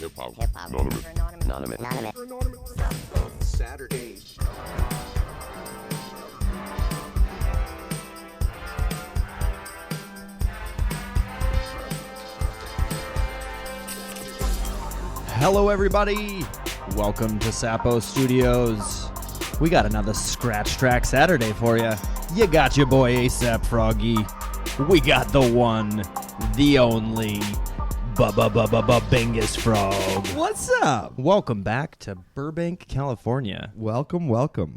Hip-hop. Anonymous. Saturdays. Hello, everybody. Welcome to Sapo Studios. We got another Scratch Track Saturday for you. You got your boy ASAP Froggy. We got the one, the only, Bingus Frog. What's up? Welcome back to Burbank, California. Welcome.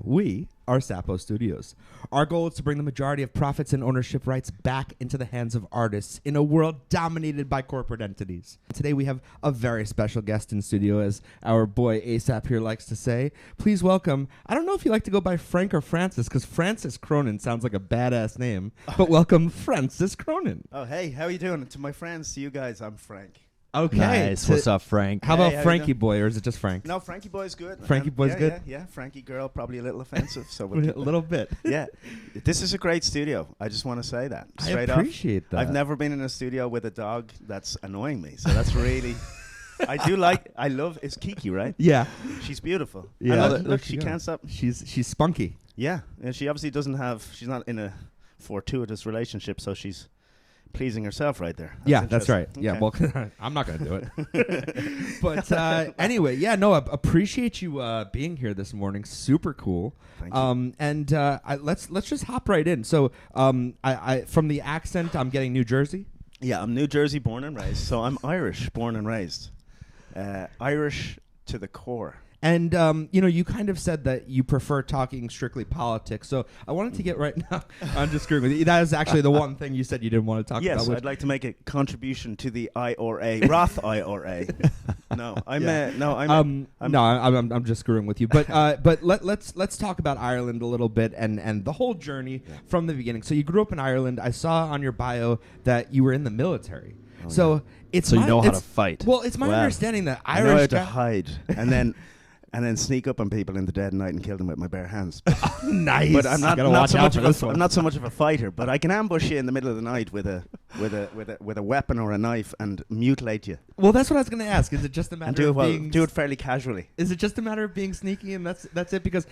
We are Sapo Studios. Our goal is to bring the majority of profits and ownership rights back into the hands of artists in a world dominated by corporate entities. Today we have a very special guest in studio, as our boy ASAP here likes to say. Please welcome, I don't know if you like to go by Frank or Francis, because Francis Cronin sounds like a badass name, but welcome Francis Cronin. Oh, hey, how are you doing? To my friends, to you guys, I'm Frank. Okay. Nice. What's up, Frank? How Hey, about how you Frankie doing? Boy, or is it just Frank? No, Frankie Boy's good. Frankie Boy's yeah, good? Yeah, Frankie Girl, probably a little offensive. So A we'll little bit. Yeah, this is a great studio. I just want to say that I straight appreciate that. I've never been in a studio with a dog that's annoying me, so that's really. I love. It's Kiki, right? Yeah. She's beautiful. Yeah. And Look, look, she yeah. can't stop. She's spunky. Yeah, and she obviously doesn't have. She's not in a fortuitous relationship, so she's pleasing herself right there. That's right. interesting. Yeah, Okay. well, I'm not going to do it. But anyway, yeah, no, I appreciate you being here this morning. Super cool. Thank you. And let's just hop right in. So I from the accent, I'm getting New Jersey. Yeah, I'm New Jersey born and raised, so I'm Irish born and raised. Irish to the core. And, you kind of said that you prefer talking strictly politics. So I wanted to get right now. I'm just screwing with you. That is actually the one thing you said you didn't want to talk Yes, about. I'd like to make a contribution to the IRA, Roth IRA. I'm just screwing with you. But let's talk about Ireland a little bit and the whole journey from the beginning. So you grew up in Ireland. I saw on your bio that you were in the military. Oh, It's So you my- know how to it's- fight. Well, it's my Well, understanding that I know how Irish to hide and then sneak up on people in the dead of night and kill them with my bare hands. nice. But I'm not Gotta watch so out much for of this a, one. I'm not so much of a fighter, but I can ambush you in the middle of the night with a weapon or a knife and mutilate you Well, that's what I was going to ask. Is it just a and matter of being do it fairly casually. Is it just a matter of being sneaky and that's it? Because,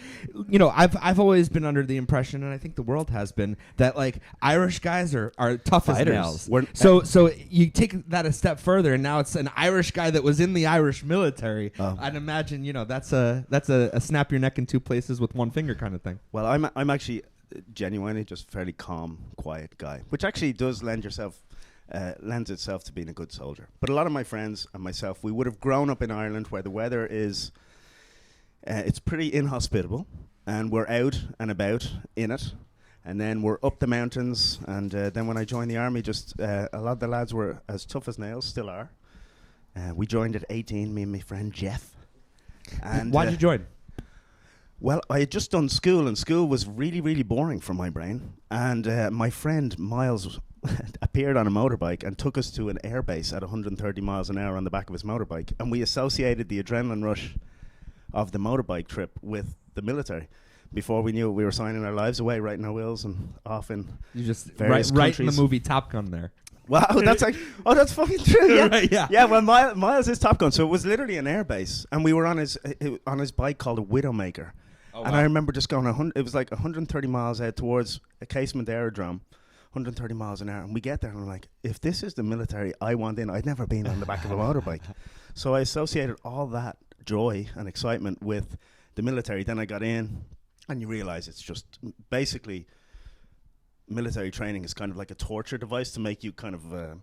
I've always been under the impression, and I think the world has been, that like Irish guys are tough as Fighters. nails. We're- So you take that a step further, and now it's an Irish guy that was in the Irish military. Oh. I'd imagine that's a snap your neck in two places with one finger kind of thing. Well, I'm actually genuinely just fairly calm, quiet guy, which actually does lends itself to being a good soldier. But a lot of my friends and myself, we would have grown up in Ireland where the weather is, it's pretty inhospitable, and we're out and about in it. And then we're up the mountains, and then when I joined the army, just a lot of the lads were as tough as nails, still are. We joined at 18, me and my friend Jeff. And Why'd you join? Well, I had just done school, and school was really, really boring for my brain. And my friend Miles appeared on a motorbike and took us to an airbase at 130 miles an hour on the back of his motorbike. And we associated the adrenaline rush of the motorbike trip with the military. Before we knew it, we were signing our lives away, writing our wills, and off in You just various right in the countries. movie Top Gun there. Wow, that's fucking true. Yeah, Right, yeah. yeah. Well, Miles is Top Gun, so it was literally an airbase, and we were on his bike called a Widowmaker, and wow. I remember just going. It was like 130 miles out towards a casement aerodrome, 130 miles an hour, and we get there, and I'm like, if this is the military I want in, I'd never been on the back of a motorbike, so I associated all that joy and excitement with the military. Then I got in, and you realize it's just basically. Military training is kind of like a torture device to make you kind of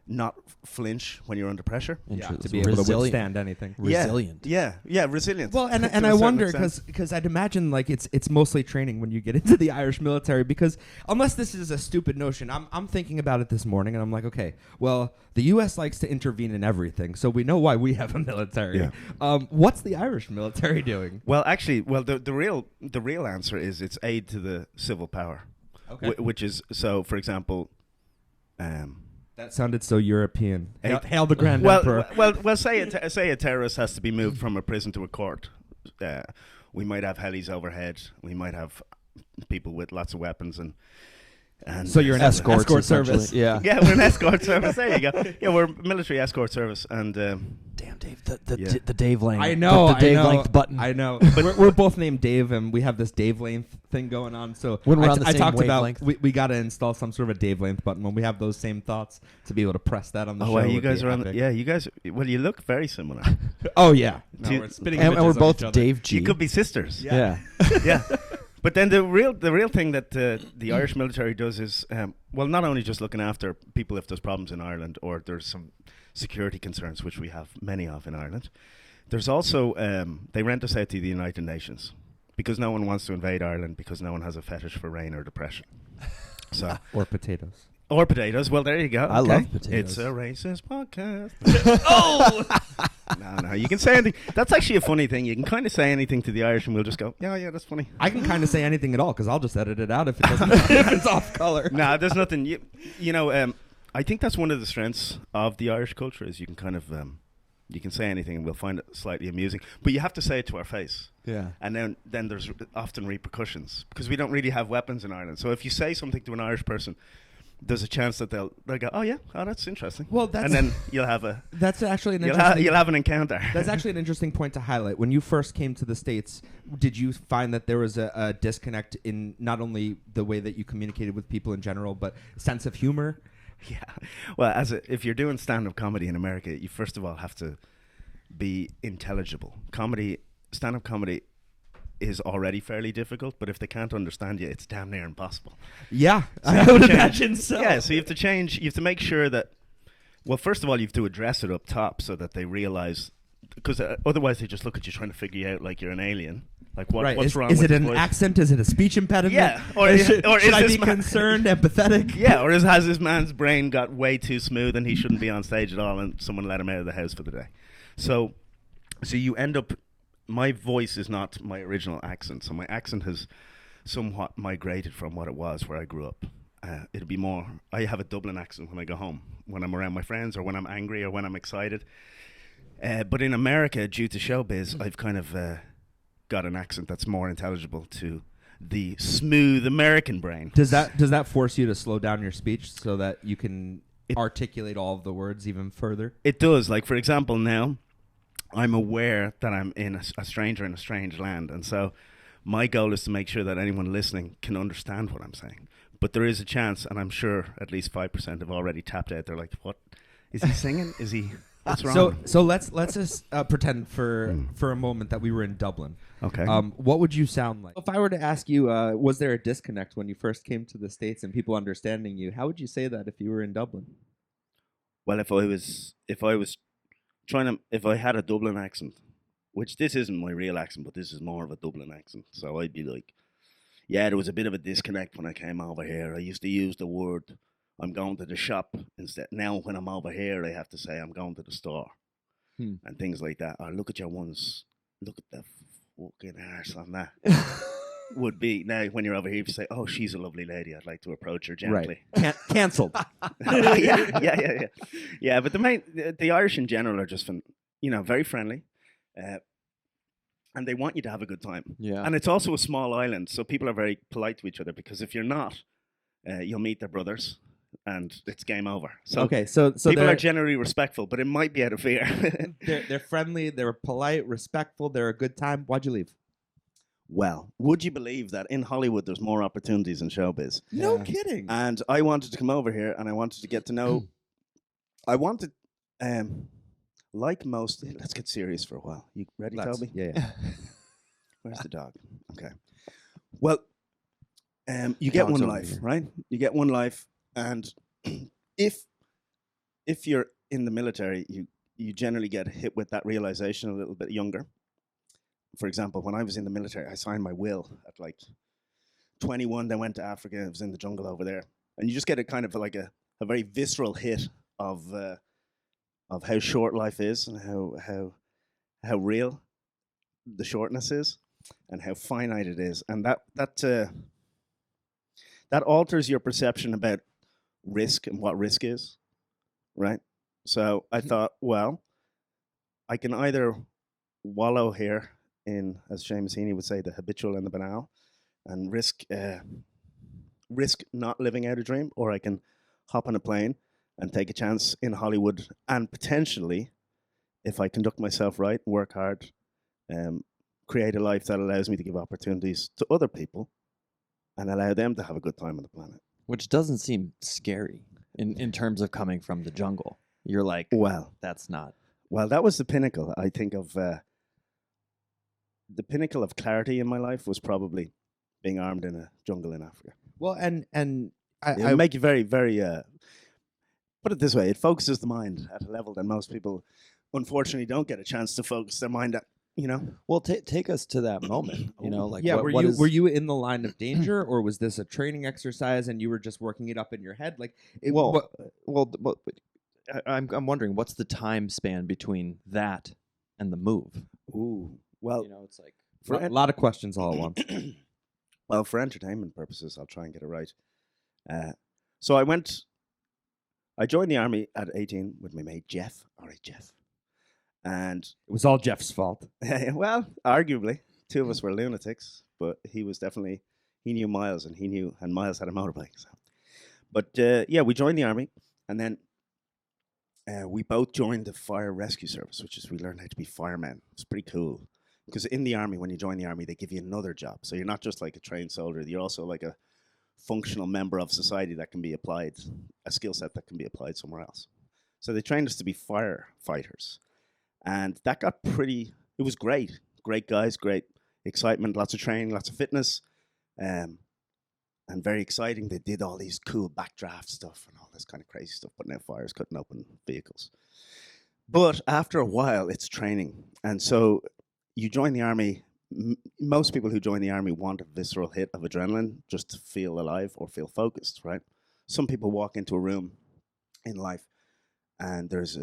not flinch when you're under pressure. To be able to withstand anything. Resilient. Yeah, resilient. Well, and To and a I certain wonder extent. because I'd imagine like it's mostly training when you get into the Irish military, because unless this is a stupid notion, I'm thinking about it this morning and I'm like, okay, well, the U.S. likes to intervene in everything, so we know why we have a military. Yeah. What's the Irish military doing? Well, actually, the real answer is it's aid to the civil power, Okay. which is so. For example, That sounded so European. Hail the Grand Emperor. well, say a terrorist has to be moved from a prison to a court. We might have helis overhead. We might have people with lots of weapons, and And So you're an Escorts, escort essentially. service. Yeah. yeah, we're an escort service. There you go. Yeah, we're military escort service, and Damn, Dave. The Yeah. the Dave length. I know. The Dave I know. length button. I know. we're both named Dave, and we have this Dave length thing going on. So When we're I on the I same talked wavelength. about we got to install some sort of a Dave length button when we have those same thoughts to be able to press that on the show. well, you would guys be are on. epic. Yeah, you guys. Well, you look very similar. Oh yeah. No, Two- we're spitting and we're images on both each other. Dave G. You could be sisters. Yeah. Yeah. But then the real thing that the Irish military does is, well, not only just looking after people if there's problems in Ireland or there's some security concerns, which we have many of in Ireland. There's also, they rent us out to the United Nations because no one wants to invade Ireland because no one has a fetish for rain or depression. So Or potatoes. or potatoes. Well, there you go. I okay. love potatoes. It's a racist podcast. Oh! No, you can say anything. That's actually a funny thing. You can kind of say anything to the Irish and we'll just go, yeah, that's funny. I can kind of say anything at all because I'll just edit it out if it doesn't. If it's off color. No, there's nothing. You know, I think that's one of the strengths of the Irish culture is you can kind of, you can say anything and we'll find it slightly amusing. But you have to say it to our face. Yeah. And then there's often repercussions because we don't really have weapons in Ireland. So if you say something to an Irish person, there's a chance that they'll go, oh yeah, oh that's interesting. Well, that's and then you'll have a that's actually an you'll interesting. have an encounter. That's actually an interesting point to highlight. When you first came to the States, did you find that there was a disconnect in not only the way that you communicated with people in general, but sense of humor? Yeah. Well, if you're doing stand-up comedy in America, you first of all have to be intelligible. Stand-up comedy is already fairly difficult, but if they can't understand you, it's damn near impossible. Yeah, So you I have would to change- imagine so. Yeah, so you have to change. You have to make sure that. Well, first of all, you have to address it up top so that they realize, because otherwise they just look at you trying to figure you out like you're an alien. Like Right. what's wrong? Is with it this an voice? accent? Is it a speech impediment? Yeah, or should is I this be man- concerned, empathetic? Yeah, or has this man's brain got way too smooth and he shouldn't be on stage at all, and someone let him out of the house for the day? So you end up. My voice is not my original accent, so my accent has somewhat migrated from what it was where I grew up. It'll be more. I have a Dublin accent when I go home, when I'm around my friends, or when I'm angry, or when I'm excited. But in America, due to showbiz, I've kind of got an accent that's more intelligible to the smooth American brain. Does that force you to slow down your speech so that you can articulate all of the words even further? It does. Like, for example, now I'm aware that I'm in a stranger in a strange land, and so my goal is to make sure that anyone listening can understand what I'm saying. But there is a chance, and I'm sure at least 5% have already tapped out. They're like, "What is he singing? Is he? What's wrong?" So let's just pretend for a moment that we were in Dublin. Okay. What would you sound like? If I were to ask you, was there a disconnect when you first came to the States and people understanding you? How would you say that if you were in Dublin? Well, if I had a Dublin accent, which this isn't my real accent, but this is more of a Dublin accent, so I'd be like, yeah, there was a bit of a disconnect when I came over here. I used to use the word, I'm going to the shop instead. Now when I'm over here, I have to say I'm going to the store and things like that. Or look at the fucking arse on that. Would be now when you're over here, if you say, "Oh, she's a lovely lady. I'd like to approach her gently." Right. Cancelled. Yeah. But the Irish in general are just very friendly, and they want you to have a good time. Yeah. And it's also a small island, so people are very polite to each other because if you're not, you'll meet their brothers, and it's game over. So Okay, so people are generally respectful, but it might be out of fear. they're friendly, they're polite, respectful, they're a good time. Why'd you leave? Well, would you believe that in Hollywood there's more opportunities in showbiz? No Yeah. kidding. And I wanted to come over here and I wanted to get to know. I wanted, like most. Let's get serious for a while. You ready, Toby? Yeah. Where's the dog? Okay. Well, you get Dog's one over life, here. right? You get one life, and if you're in the military, you generally get hit with that realization a little bit younger. For example, when I was in the military, I signed my will at like 21. Then went to Africa. I was in the jungle over there, and you just get a kind of like a very visceral hit of how short life is and how real the shortness is and how finite it is, and that alters your perception about risk and what risk is, right? So I thought, well, I can either wallow here in, as Seamus Heaney would say, the habitual and the banal, and risk risk not living out a dream, or I can hop on a plane and take a chance in Hollywood, and potentially, if I conduct myself right, work hard, create a life that allows me to give opportunities to other people and allow them to have a good time on the planet. Which doesn't seem scary in terms of coming from the jungle. You're like, Well, that's not. well, that was the pinnacle, I think, of the pinnacle of clarity in my life was probably being armed in a jungle in Africa. Well, and It'll make you very, very. Put it this way: it focuses the mind at a level that most people, unfortunately, don't get a chance to focus their mind at. You know. Well, take us to that moment. You know, like yeah, what were you in the line of danger, or was this a training exercise and you were just working it up in your head? Like, I'm wondering what's the time span between that and the move. Ooh. Well, You know, it's like a lot of questions all at once. Well, for entertainment purposes, I'll try and get it right. So I joined the army at 18 with my mate Jeff. All right, Jeff. And It was all Jeff's fault. well, arguably, two of us were lunatics, but he knew Miles, and Miles had a motorbike. So. But yeah, we joined the army, and then we both joined the fire rescue service, which is we learned how to be firemen. It's pretty cool. Because in the army, when you join the army, they give you another job. So you're not just like a trained soldier. You're also like a functional member of society that can be applied, a skill set that can be applied somewhere else. So they trained us to be firefighters. And that got it was great. Great guys, great excitement, lots of training, lots of fitness, and very exciting. They did all these cool backdraft stuff and all this kind of crazy stuff, putting out fires, cutting open vehicles. But after a while, it's training. And so you join the army. Most people who join the army want a visceral hit of adrenaline just to feel alive or feel focused, right? Some people walk into a room in life and there's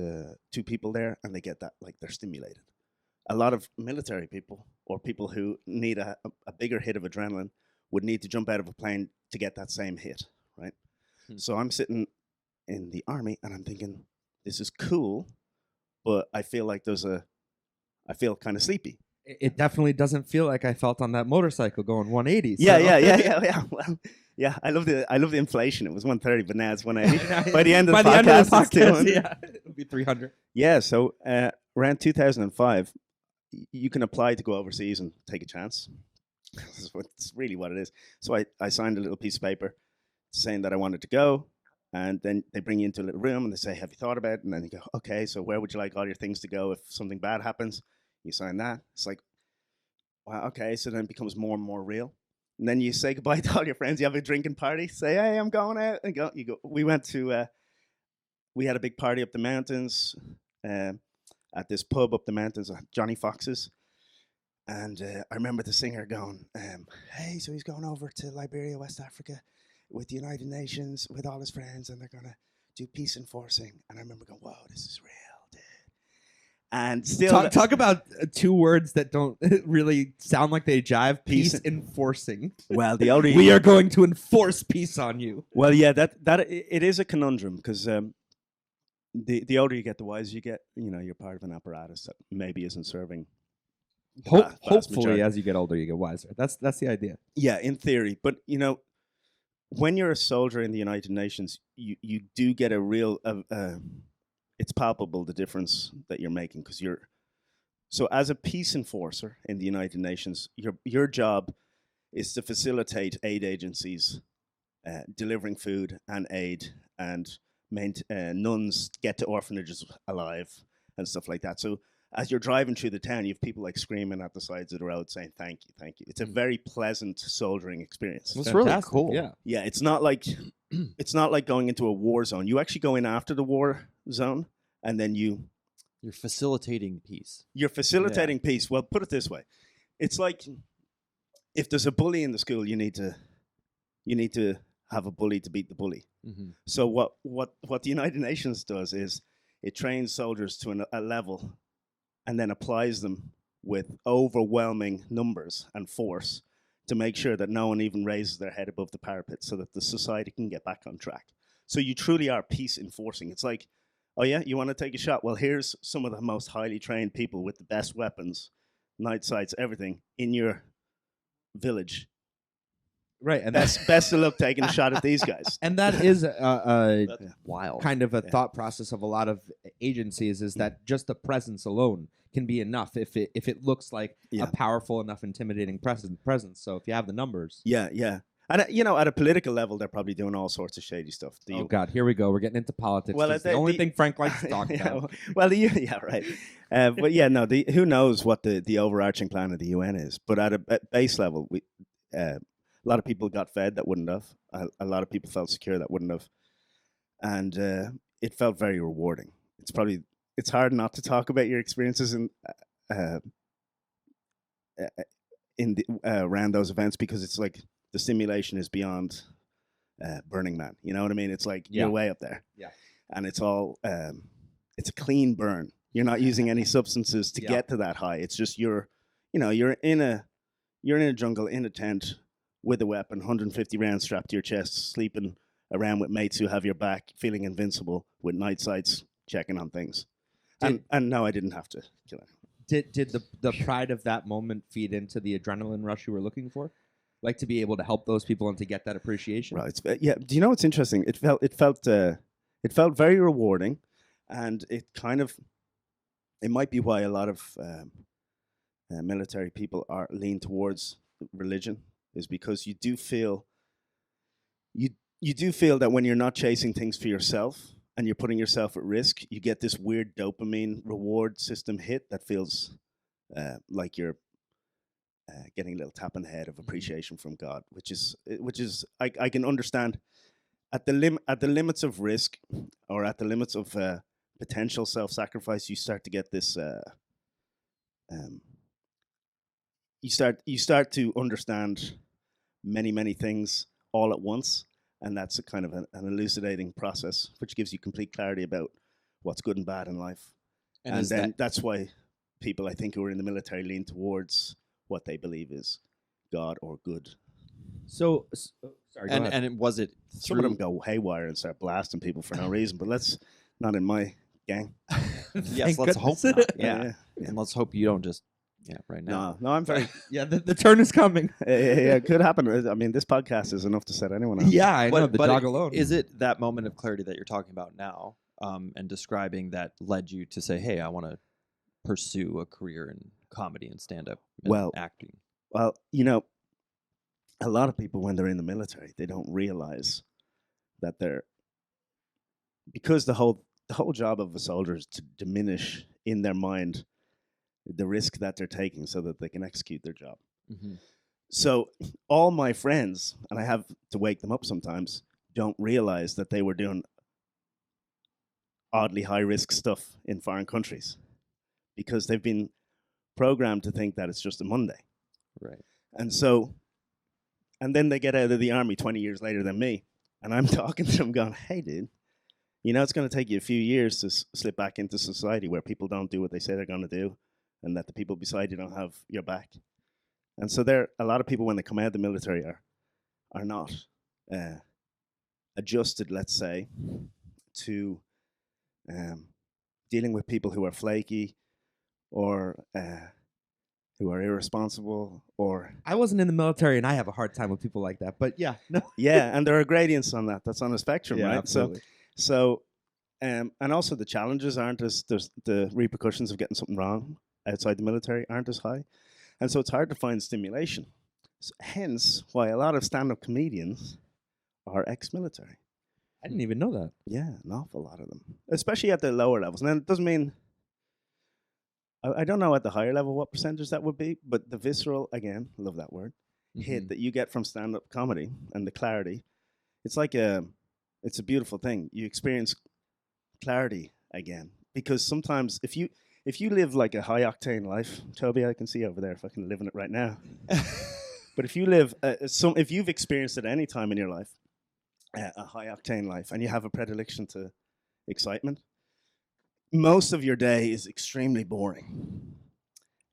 two people there and they get that, like they're stimulated. A lot of military people or people who need a bigger hit of adrenaline would need to jump out of a plane to get that same hit, right? So I'm sitting in the army and I'm thinking, this is cool, but I feel like I feel kind of sleepy. It definitely doesn't feel like I felt on that motorcycle going 180. So. Yeah. Well, yeah. I love the inflation. It was 130, but now it's 180. By the end of the podcast, yeah, it'll be 300. Yeah. So around 2005, you can apply to go overseas and take a chance. That's really what it is. So I signed a little piece of paper saying that I wanted to go, and then they bring you into a little room and they say, "Have you thought about it?" And then you go, "Okay, so where would you like all your things to go if something bad happens?" You sign that. It's like, wow, okay. So then it becomes more and more real. And then you say goodbye to all your friends. You have a drinking party. Say, "Hey, I'm going out." And go. You go. We went to. We had a big party up the mountains, at this pub up the mountains, Johnny Fox's. And I remember the singer going, "Hey, so he's going over to Liberia, West Africa, with the United Nations, with all his friends, and they're gonna do peace enforcing." And I remember going, "Whoa, this is real." And still talk about two words that don't really sound like they jive. Peace enforcing. Well, the older we are going to enforce peace on you. Well, yeah, that it is a conundrum because the older you get, the wiser you get. You know, you're part of an apparatus that maybe isn't serving. Hopefully, as you get older, you get wiser. That's the idea. Yeah, in theory, but you know, when you're a soldier in the United Nations, you do get a real. It's palpable the difference that you're making because so as a peace enforcer in the United Nations, your job is to facilitate aid agencies delivering food and aid, and nuns get to orphanages alive and stuff like that. So as you're driving through the town, you have people like screaming at the sides of the road saying thank you, thank you. It's a very pleasant soldiering experience. It's really cool. Yeah, it's not like going into a war zone. You actually go in after the war zone, and then you're facilitating peace. You're facilitating peace. Well, put it this way: it's like if there's a bully in the school, you need to have a bully to beat the bully. Mm-hmm. So what the United Nations does is it trains soldiers to a level, and then applies them with overwhelming numbers and force to make sure that no one even raises their head above the parapet, so that the society can get back on track. So you truly are peace enforcing. It's like, oh yeah, you want to take a shot? Well, here's some of the most highly trained people with the best weapons, night sights, everything in your village. Right, and Best of luck taking a shot at these guys. and that is Wild. kind of a Yeah. thought process of a lot of agencies is that just the presence alone can be enough if it looks like Yeah. a powerful enough intimidating presence. So if you have the numbers. Yeah, yeah. And at a political level, they're probably doing all sorts of shady stuff. Oh God, here we go. We're getting into politics. Well, It's the only thing Frank likes to talk about. Yeah, right. But yeah, no. Who knows what the overarching plan of the UN is? But at base level, a lot of people got fed that wouldn't have. A lot of people felt secure that wouldn't have, and it felt very rewarding. It's hard not to talk about your experiences around those events, because it's like the simulation is beyond Burning Man. You know what I mean? It's like you're way up there. Yeah. And it's all it's a clean burn. You're not using any substances to get to that high. It's just you're in a jungle in a tent with a weapon, 150 rounds strapped to your chest, sleeping around with mates who have your back, feeling invincible, with night sights checking on things. And no, I didn't have to kill anyone. Did the pride of that moment feed into the adrenaline rush you were looking for? Like to be able to help those people and to get that appreciation? Right. Yeah. Do you know what's interesting? It felt very rewarding, and it might be why a lot of military people lean towards religion, is because you do feel that when you're not chasing things for yourself and you're putting yourself at risk, you get this weird dopamine reward system hit that feels like you're getting a little tap on the head of appreciation from God, which is I can understand at the limits of risk, or at the limits of potential self-sacrifice. You start to get this. You start to understand many things all at once, and that's a kind of an elucidating process, which gives you complete clarity about what's good and bad in life. And then that's why people, I think, who are in the military lean towards what they believe is God or good. So, sorry. Go ahead. And was it Some of them go haywire and start blasting people for no reason, but let's not in my gang. Yes, Thank let's hope goodness. not. Yeah. And let's hope you don't just right now. No, I'm very. Yeah, the turn is coming. Yeah, it could happen. I mean, this podcast is enough to set anyone up. Yeah, I know. The But dog alone. Is it that moment of clarity that you're talking about now, and describing, that led you to say, "Hey, I want to pursue a career in comedy and stand-up and acting"? Well, a lot of people, when they're in the military, they don't realize that because the whole job of a soldier is to diminish in their mind the risk that they're taking so that they can execute their job. Mm-hmm. So all my friends, and I have to wake them up sometimes, don't realize that they were doing oddly high-risk stuff in foreign countries, because they've been programmed to think that it's just a Monday. Right. And then they get out of the army 20 years later than me, and I'm talking to them going, hey, dude, it's going to take you a few years to slip back into society where people don't do what they say they're going to do, and that the people beside you don't have your back. And so a lot of people, when they come out of the military, are not adjusted, let's say, to dealing with people who are flaky, or who are irresponsible, or... I wasn't in the military, and I have a hard time with people like that. But yeah, no. Yeah, and there are gradients on that. That's on a spectrum, right? Absolutely. So, and also the challenges aren't the repercussions of getting something wrong outside the military aren't as high. And so it's hard to find stimulation. So hence why a lot of stand-up comedians are ex-military. I didn't even know that. Yeah, an awful lot of them, especially at the lower levels. And then it doesn't mean... I don't know at the higher level what percentage that would be, but the visceral, again, love that word, hit that you get from stand-up comedy and the clarity, it's a beautiful thing. You experience clarity again, because sometimes if you live like a high-octane life, Toby, I can see over there fucking living it right now. But if you live, if you've experienced at any time in your life a high-octane life, and you have a predilection to excitement, most of your day is extremely boring.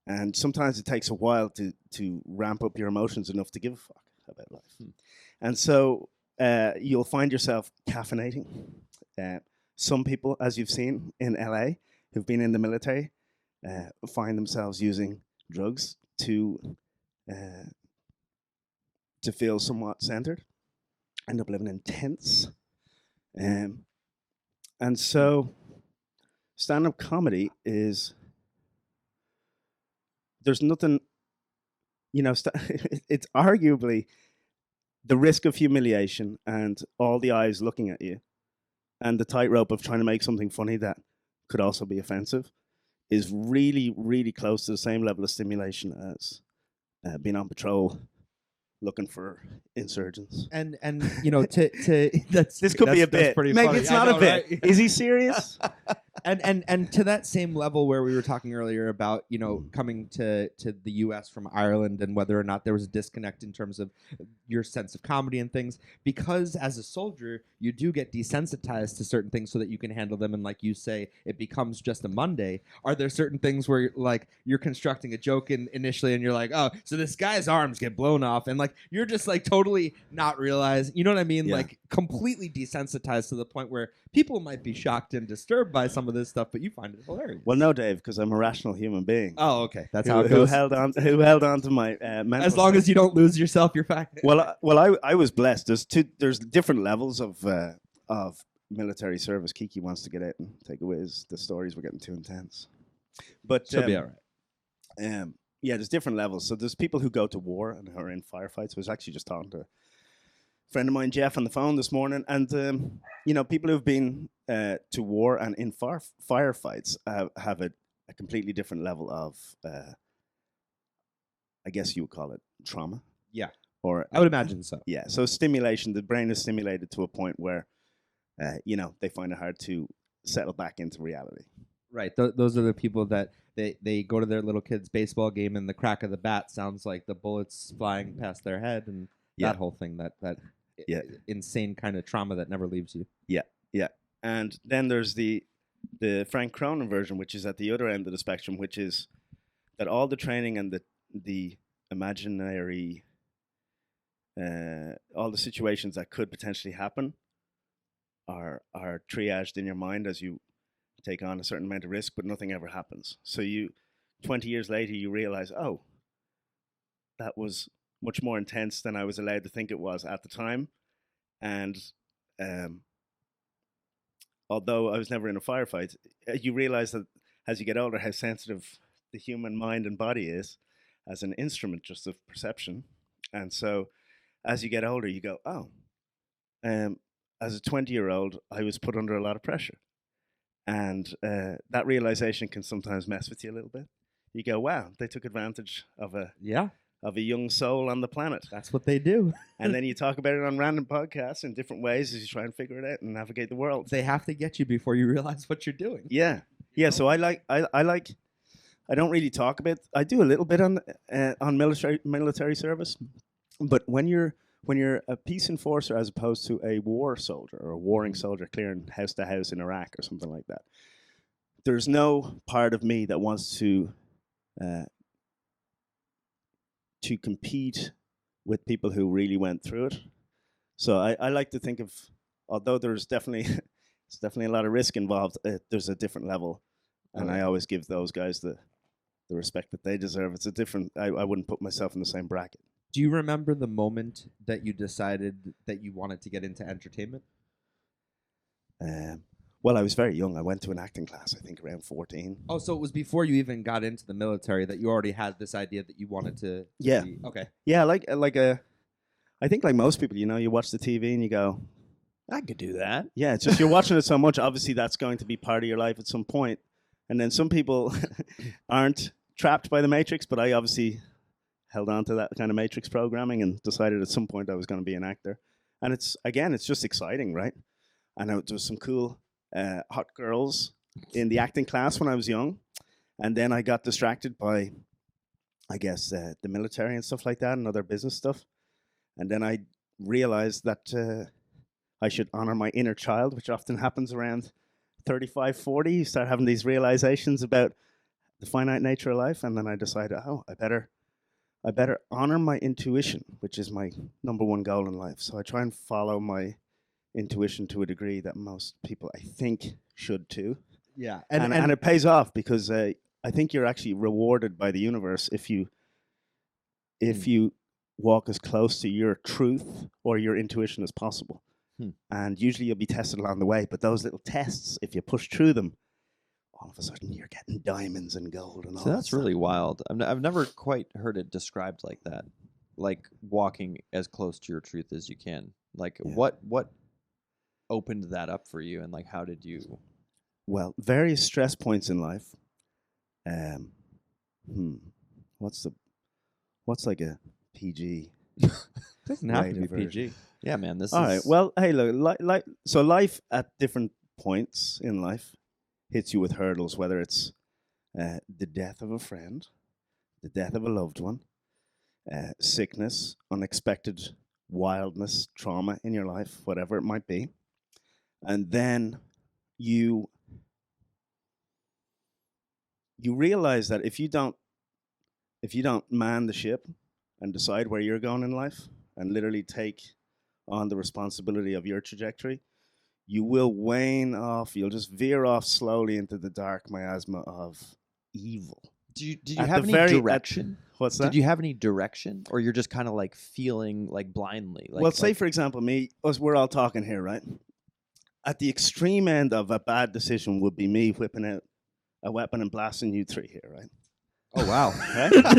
And sometimes it takes a while to ramp up your emotions enough to give a fuck about life. And so you'll find yourself caffeinating. Some people, as you've seen in LA, who've been in the military, find themselves using drugs to to feel somewhat centered. End up living in tents. And so stand-up comedy is, there's nothing, it's arguably the risk of humiliation and all the eyes looking at you and the tightrope of trying to make something funny that could also be offensive is really, really close to the same level of stimulation as being on patrol looking for insurgents. And to that's This could be a bit. pretty Meg, funny. it's I not know, a bit. right? Is he serious? And to that same level where we were talking earlier about coming to the U.S. from Ireland and whether or not there was a disconnect in terms of your sense of comedy and things, because as a soldier you do get desensitized to certain things so that you can handle them, and like you say, it becomes just a Monday. Are there certain things where like you're constructing a joke initially and you're like, oh, so this guy's arms get blown off, and like you're just like totally not realizing, you know what I mean? Yeah. Like completely desensitized to the point where people might be shocked and disturbed by some of this stuff, but you find it hilarious. Well, no, Dave, because I'm a rational human being. Oh, okay. That's who, how it who goes. held on to my mental As long state. as you don't lose yourself, you're fine. I was blessed. There's different levels of military service. Kiki wants to get out and take a whiz. The stories were getting too intense, but She'll be all right. yeah, there's different levels. So there's people who go to war and who are in firefights. I was actually just talking to a friend of mine, Jeff, on the phone this morning, and people who've been to war and in firefights have a completely different level of, I guess you would call it trauma. Yeah. Or I would imagine so. yeah. So stimulation, the brain is stimulated to a point where, they find it hard to settle back into reality. Right. Those are the people that they go to their little kid's baseball game and the crack of the bat sounds like the bullets flying past their head, and that whole thing, that insane kind of trauma that never leaves you. Yeah. And then there's the Frank Cronin version, which is at the other end of the spectrum, which is that all the training and the imaginary, all the situations that could potentially happen are triaged in your mind as you take on a certain amount of risk, but nothing ever happens. So 20 years later, you realize, oh, that was much more intense than I was allowed to think it was at the time. And although I was never in a firefight, you realize that as you get older, how sensitive the human mind and body is as an instrument just of perception. And so as you get older, you go, oh, as a 20-year-old, I was put under a lot of pressure. And that realization can sometimes mess with you a little bit. You go, wow, they took advantage of a young soul on the planet. That's what they do. And then you talk about it on random podcasts in different ways as you try and figure it out and navigate the world. They have to get you before you realize what you're doing. Yeah. So I don't really talk about, I do a little bit on military service, but when you're a peace enforcer as opposed to a war soldier or a warring soldier clearing house to house in Iraq or something like that, there's no part of me that wants to compete with people who really went through it. So I like to think of, although there's definitely a lot of risk involved, there's a different level, and I always give those guys the respect that they deserve. It's a different, I wouldn't put myself in the same bracket. Do you remember the moment that you decided that you wanted to get into entertainment? Well, I was very young. I went to an acting class, I think, around 14. Oh, so it was before you even got into the military that you already had this idea that you wanted to Yeah. be. Okay. Yeah, I think like most people, you watch the TV and you go, I could do that. yeah, it's just you're watching it so much. Obviously, that's going to be part of your life at some point. And then some people aren't trapped by the Matrix, but I obviously held on to that kind of Matrix programming and decided at some point I was going to be an actor. And it's just exciting, right? And there was some cool hot girls in the acting class when I was young. And then I got distracted by, I guess, the military and stuff like that and other business stuff. And then I realized that I should honor my inner child, which often happens around 35, 40. You start having these realizations about the finite nature of life. And then I decided, I better honor my intuition, which is my number one goal in life. So I try and follow my intuition to a degree that most people, I think, should too. Yeah. And it pays off because I think you're actually rewarded by the universe if you walk as close to your truth or your intuition as possible. And usually you'll be tested along the way, but those little tests, if you push through them, all of a sudden you're getting diamonds and gold and all So that that's stuff. really wild. I've never quite heard it described like that, like walking as close to your truth as you can. Like what opened that up for you, and like how did you? Well, various stress points in life. What's like a PG? Doesn't have to Rated be version. PG. Yeah, man. This All is right. Well, hey, look, so life at different points in life hits you with hurdles, whether it's the death of a friend, the death of a loved one, sickness, unexpected wildness, trauma in your life, whatever it might be, and then you realize that if you don't man the ship and decide where you're going in life and literally take on the responsibility of your trajectory, you will wane off. You'll just veer off slowly into the dark miasma of evil. Did you At have the any direction? What's that? Did you have any direction, or you're just kind of like feeling like blindly? Like, Well, say for example, we're all talking here, right? At the extreme end of a bad decision would be me whipping out a weapon and blasting you three here, right? oh wow,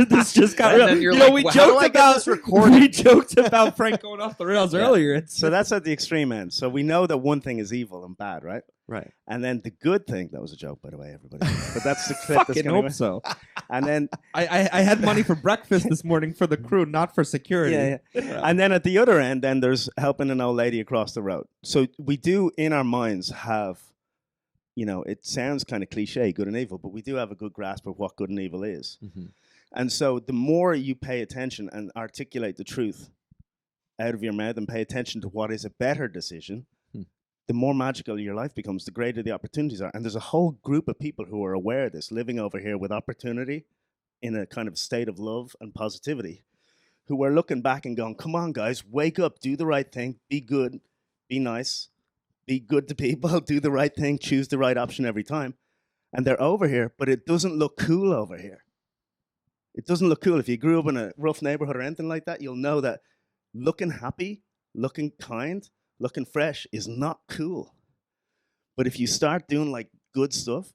This just got And real. then you're You know, like, we "Well, how do joked I get about this recorded?" we joked about Frank going off the rails earlier. So that's at the extreme end. So we know that one thing is evil and bad, right? right? And then the good thing, that was a joke, by the way, everybody. But that's the clip that's Fucking going hope so. And then, I had money for breakfast this morning for the crew, not for security. yeah. And then at the other end, then there's helping an old lady across the road. So we do, in our minds, have, it sounds kind of cliche, good and evil, but we do have a good grasp of what good and evil is. Mm-hmm. And so the more you pay attention and articulate the truth out of your mouth and pay attention to what is a better decision, the more magical your life becomes, the greater the opportunities are. And there's a whole group of people who are aware of this, living over here with opportunity in a kind of state of love and positivity, who are looking back and going, come on, guys, wake up, do the right thing, be good, be nice, be good to people, do the right thing, choose the right option every time. And they're over here, but it doesn't look cool over here. It doesn't look cool. If you grew up in a rough neighborhood or anything like that, you'll know that looking happy, looking kind, looking fresh is not cool. But if you start doing like good stuff,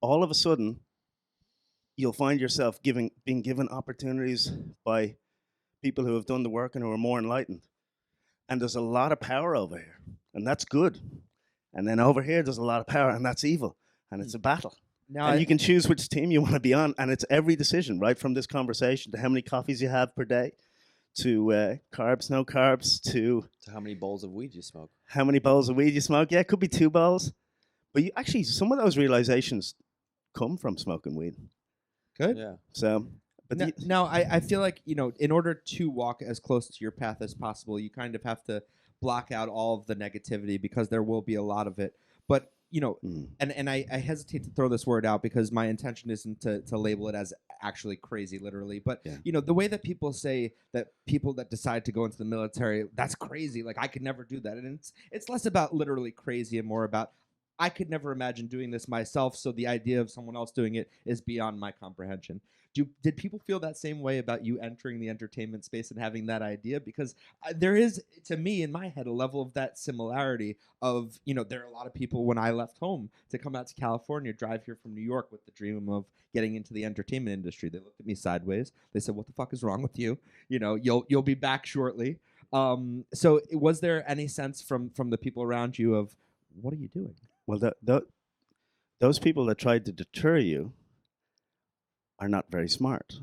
all of a sudden, you'll find yourself being given opportunities by people who have done the work and who are more enlightened. And there's a lot of power over here, and that's good. And then over here, there's a lot of power, and that's evil. And it's a battle. Now And you can choose which team you want to be on, and it's every decision, right from this conversation to how many coffees you have per day, to carbs, no carbs, to So how many bowls of weed you smoke? how many bowls of weed you smoke. Yeah, it could be 2 bowls. But some of those realizations come from smoking weed. Good. Yeah. So, but Now, I feel like, in order to walk as close to your path as possible, you kind of have to block out all of the negativity because there will be a lot of it. But, and I hesitate to throw this word out because my intention isn't to label it as actually crazy, literally. But, the way that people say that people that decide to go into the military, that's crazy. Like, I could never do that. And it's less about literally crazy and more about I could never imagine doing this myself, so the idea of someone else doing it is beyond my comprehension. Did people feel that same way about you entering the entertainment space and having that idea? Because there is, to me, in my head, a level of that similarity of, there are a lot of people when I left home to come out to California, drive here from New York with the dream of getting into the entertainment industry. They looked at me sideways. They said, what the fuck is wrong with you? You'll be back shortly. So was there any sense from the people around you of, what are you doing? well, those people that tried to deter you are not very smart,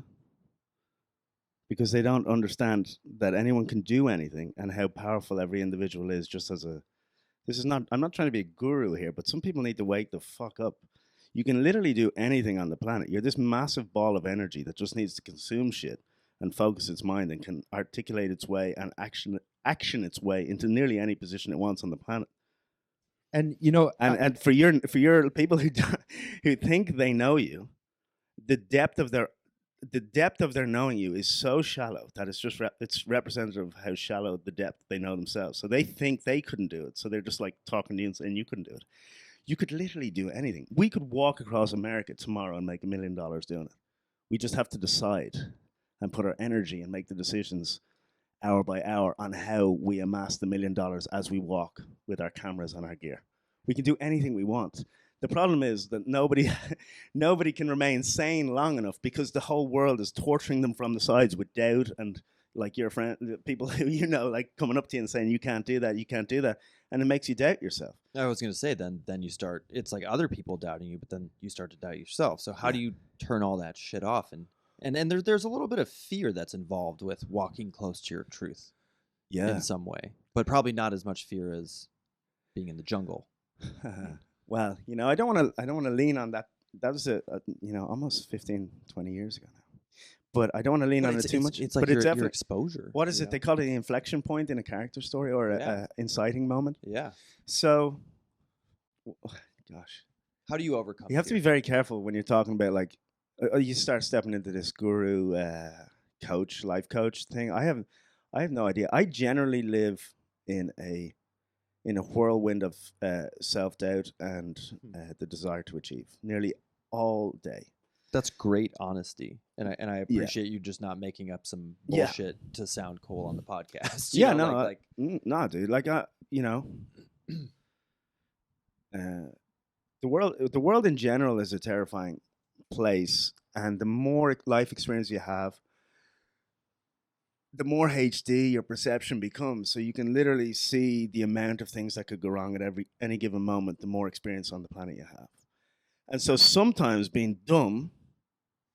because they don't understand that anyone can do anything and how powerful every individual is. I'm not trying to be a guru here, but some people need to wake the fuck up. You can literally do anything on the planet. You're this massive ball of energy that just needs to consume shit and focus its mind and can articulate its way and action its way into nearly any position it wants on the planet. And and for your people who think they know you, the depth of their knowing you is so shallow that it's representative of how shallow the depth they know themselves. So they think they couldn't do it, so they're just like talking to you and saying you couldn't do it. You could literally do anything. We could walk across America tomorrow and make $1 million doing it. We just have to decide and put our energy and make the decisions hour by hour on how we amass the $1 million as we walk with our cameras and our gear. We can do anything we want. The problem is that nobody can remain sane long enough because the whole world is torturing them from the sides with doubt and like your friend, people who you know, like coming up to you and saying you can't do that, and it makes you doubt yourself. I was going to say then you start. It's like other people doubting you, but then you start to doubt yourself. So how do you turn all that shit off? And there's a little bit of fear that's involved with walking close to your truth, in some way, but probably not as much fear as being in the jungle. Well, I don't want to lean on that. That was almost 15, 20 years ago now. But I don't want to lean on it too much. It's like your exposure. What is it? They call it the inflection point in a character story or a inciting moment. Yeah. So, gosh. How do you overcome You have to be very careful when you're talking about, like, you start stepping into this guru life coach thing. I have no idea. I generally live in a whirlwind of self-doubt and the desire to achieve nearly all day. That's great honesty, and I appreciate you just not making up some bullshit to sound cool on the podcast. No, dude. Like, the world in general is a terrifying place, and the more life experience you have, the more HD your perception becomes. So you can literally see the amount of things that could go wrong at any given moment. The more experience on the planet you have, and so sometimes being dumb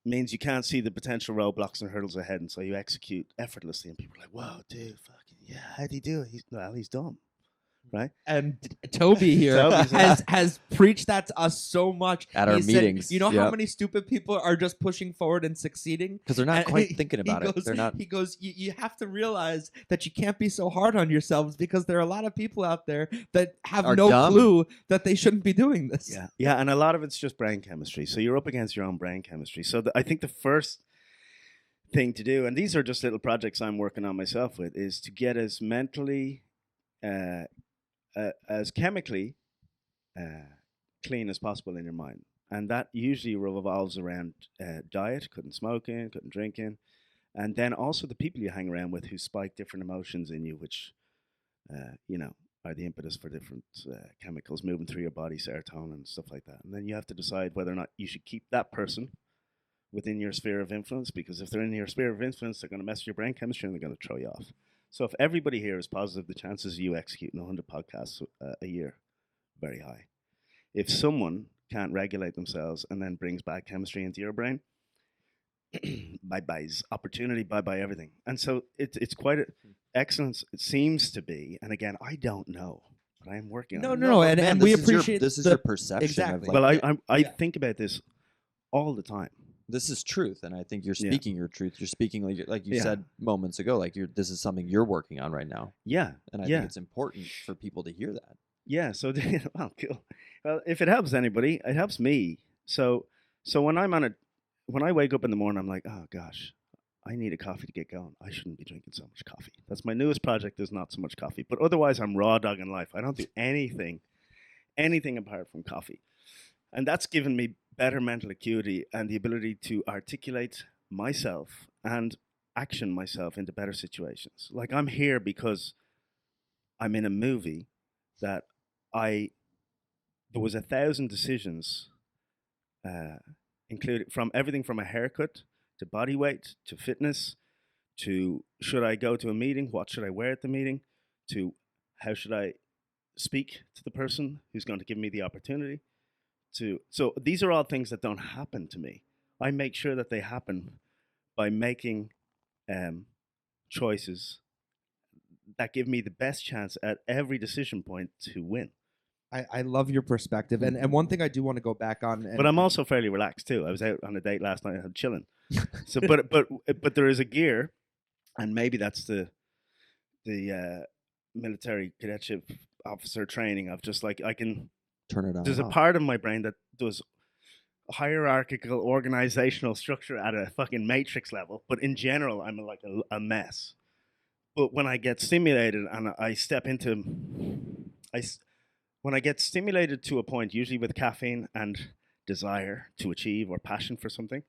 means you can't see the potential roadblocks and hurdles ahead, and so you execute effortlessly, and people are like, "Whoa, dude, fucking yeah, how'd he do it?" He's dumb, right? And Toby here has preached that to us so much at our meetings. You know how many stupid people are just pushing forward and succeeding because they're not quite thinking about it. They're not. He goes, you have to realize that you can't be so hard on yourselves because there are a lot of people out there that have no clue that they shouldn't be doing this. Yeah, and a lot of it's just brain chemistry. So you're up against your own brain chemistry. So I think the first thing to do, and these are just little projects I'm working on myself with, is to get as mentally as chemically clean as possible in your mind. And that usually revolves around diet, cutting smoking, cutting drinking, and then also the people you hang around with who spike different emotions in you, which, are the impetus for different chemicals moving through your body, serotonin and stuff like that. And then you have to decide whether or not you should keep that person within your sphere of influence, because if they're in your sphere of influence, they're going to mess with your brain chemistry and they're going to throw you off. So if everybody here is positive, the chances of you executing 100 podcasts a year, very high. If someone can't regulate themselves and then brings bad chemistry into your brain, bye-byes opportunity, bye-bye everything. And so it's quite excellence, it seems to be. And again, I don't know, but I'm working on it. No, and we appreciate this is your perception. Exactly. Well, I think about this all the time. This is truth, and I think you're speaking your truth. You're speaking like you said moments ago. Like this is something you're working on right now. Yeah, and I think it's important for people to hear that. Yeah. So, well, cool. Well, if it helps anybody, it helps me. So when when I wake up in the morning, I'm like, oh gosh, I need a coffee to get going. I shouldn't be drinking so much coffee. That's my newest project. There's not so much coffee, but otherwise, I'm raw dogging life. I don't do anything apart from coffee, and that's given me better mental acuity and the ability to articulate myself and action myself into better situations. Like, I'm here because I'm in a movie that there was 1,000 decisions, including from everything from a haircut to body weight to fitness to should I go to a meeting, what should I wear at the meeting, to how should I speak to the person who's going to give me the opportunity. So these are all things that don't happen to me. I make sure that they happen by making choices that give me the best chance at every decision point to win. I love your perspective. And one thing I do want to go back on. But I'm also fairly relaxed too. I was out on a date last night. I'm chilling. So, but there is a gear, and maybe that's the military cadetship officer training of just like I can turn it on. There's a part of my brain that does hierarchical organizational structure at a fucking matrix level, but in general, I'm like a mess. But when I get stimulated and I step into, when I get stimulated to a point, usually with caffeine and desire to achieve or passion for something,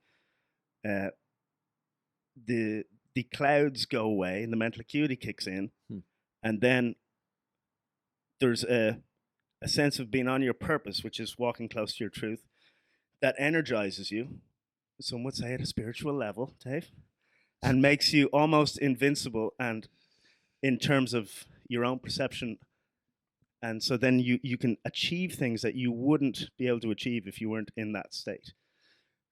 the clouds go away and the mental acuity kicks in, and then there's a sense of being on your purpose, which is walking close to your truth, that energizes you. Some would say at a spiritual level, Dave, and makes you almost invincible, and in terms of your own perception. And so then you can achieve things that you wouldn't be able to achieve if you weren't in that state.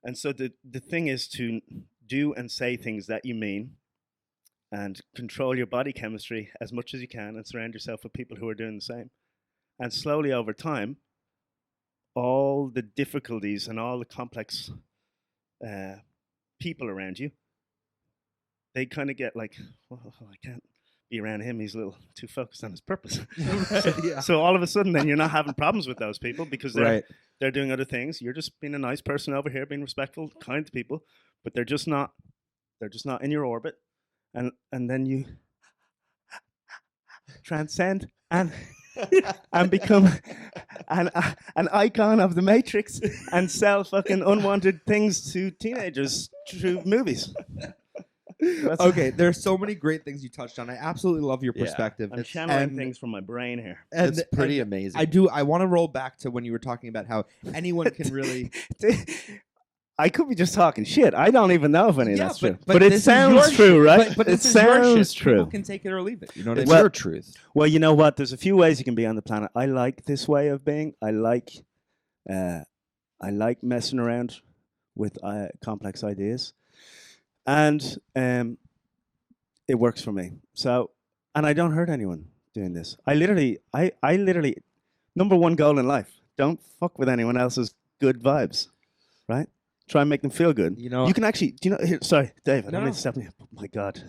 And so the thing is to do and say things that you mean, and control your body chemistry as much as you can, and surround yourself with people who are doing the same. And slowly over time, all the difficulties and all the complex people around you, they kind of get like, well, I can't be around him. He's a little too focused on his purpose. So all of a sudden, then you're not having problems with those people because they're doing other things. You're just being a nice person over here, being respectful, kind to people, but they're just not in your orbit. And then you transcend and become an icon of the Matrix and sell fucking unwanted things to teenagers through movies. Okay, there's so many great things you touched on. I absolutely love your perspective. I'm channeling things from my brain here. It's pretty amazing. I want to roll back to when you were talking about how anyone can really. I could be just talking shit. I don't even know if any of that's true. But it this is sounds your true, shit. right? But it this is your sounds shit. true. People can take it or leave it. You know what I It's mean? your truth. Well, you know what? There's a few ways you can be on the planet. I like this way of being. I like messing around with complex ideas, and it works for me. So, and I don't hurt anyone doing this. I literally, number one goal in life: don't fuck with anyone else's good vibes, right? Try and make them feel good. You know, you can actually. Do you know? Here, sorry, Dave. I don't No. mean to step on you. Oh my God,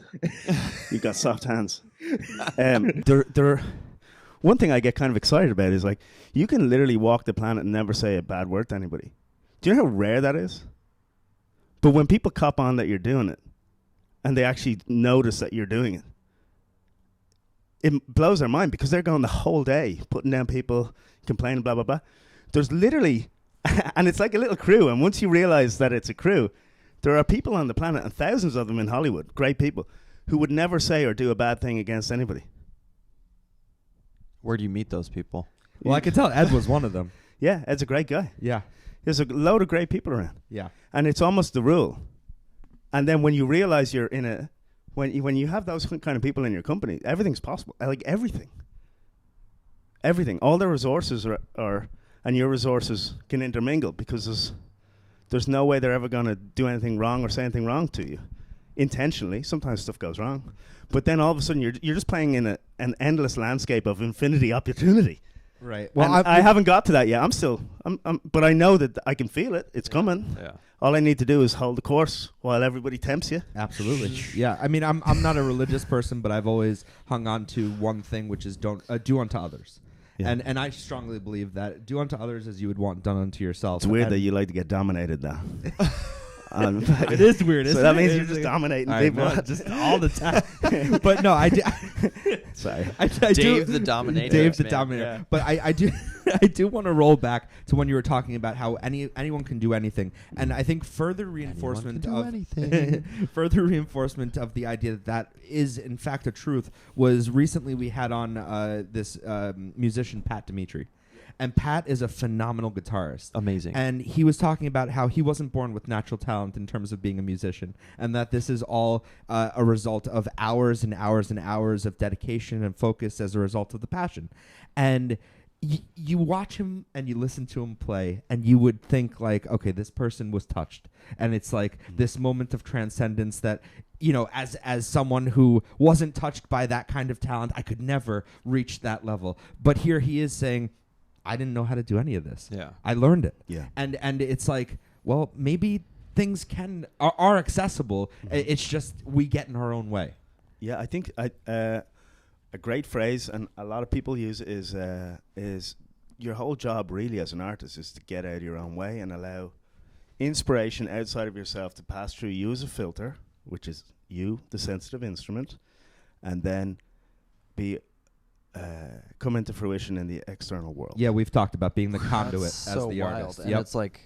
you've got soft hands. There. One thing I get kind of excited about is like you can literally walk the planet and never say a bad word to anybody. Do you know how rare that is? But when people cop on that you're doing it, and they actually notice that you're doing it, it blows their mind because they're going the whole day putting down people, complaining, blah blah blah. There's literally. And it's like a little crew, and once you realize that it's a crew, there are people on the planet, and thousands of them in Hollywood, great people, who would never say or do a bad thing against anybody. Where do you meet those people? well, I could tell Ed was one of them. Yeah, Ed's a great guy. Yeah, There's a load of great people around, yeah. and it's almost the rule. And then when you realize you're in a, when you have those kind of people in your company, everything's possible. Like everything, all their resources are and your resources can intermingle because there's no way they're ever going to do anything wrong or say anything wrong to you intentionally. Sometimes stuff goes wrong, but then all of a sudden you're just playing in an endless landscape of infinity opportunity. Right. Well, I haven't got to that yet. But I know that I can feel it. It's coming. Yeah. All I need to do is hold the course while everybody tempts you. Absolutely. Yeah. I mean, I'm not a religious person, but I've always hung on to one thing, which is do unto others. Yeah. And I strongly believe that do unto others as you would want done unto yourself. It's weird that you like to get dominated, though. It is weird, isn't so that it? means you're just dominating people. Just all the time. But no, I do. Sorry. Dave the Dominator. Dave the man. Dominator. Yeah. But I do want to roll back to when you were talking about how anyone can do anything, and I think further reinforcement of the idea that is in fact a truth was recently we had on this musician Pat Dimitri. And Pat is a phenomenal guitarist. Amazing. And he was talking about how he wasn't born with natural talent in terms of being a musician, and that this is all a result of hours and hours and hours of dedication and focus as a result of the passion. And you watch him and you listen to him play, and you would think like, okay, this person was touched. And it's like this moment of transcendence that, you know, as someone who wasn't touched by that kind of talent, I could never reach that level. But here he is saying, I didn't know how to do any of this. Yeah. I learned it. Yeah. And it's like, well, maybe things are accessible. Mm-hmm. It's just we get in our own way. Yeah, I think a great phrase, and a lot of people use it, is your whole job really as an artist is to get out of your own way and allow inspiration outside of yourself to pass through you as a filter, which is you, the sensitive instrument, and then come into fruition in the external world. Yeah, we've talked about being the conduit That's as so the wild. artist. And it's like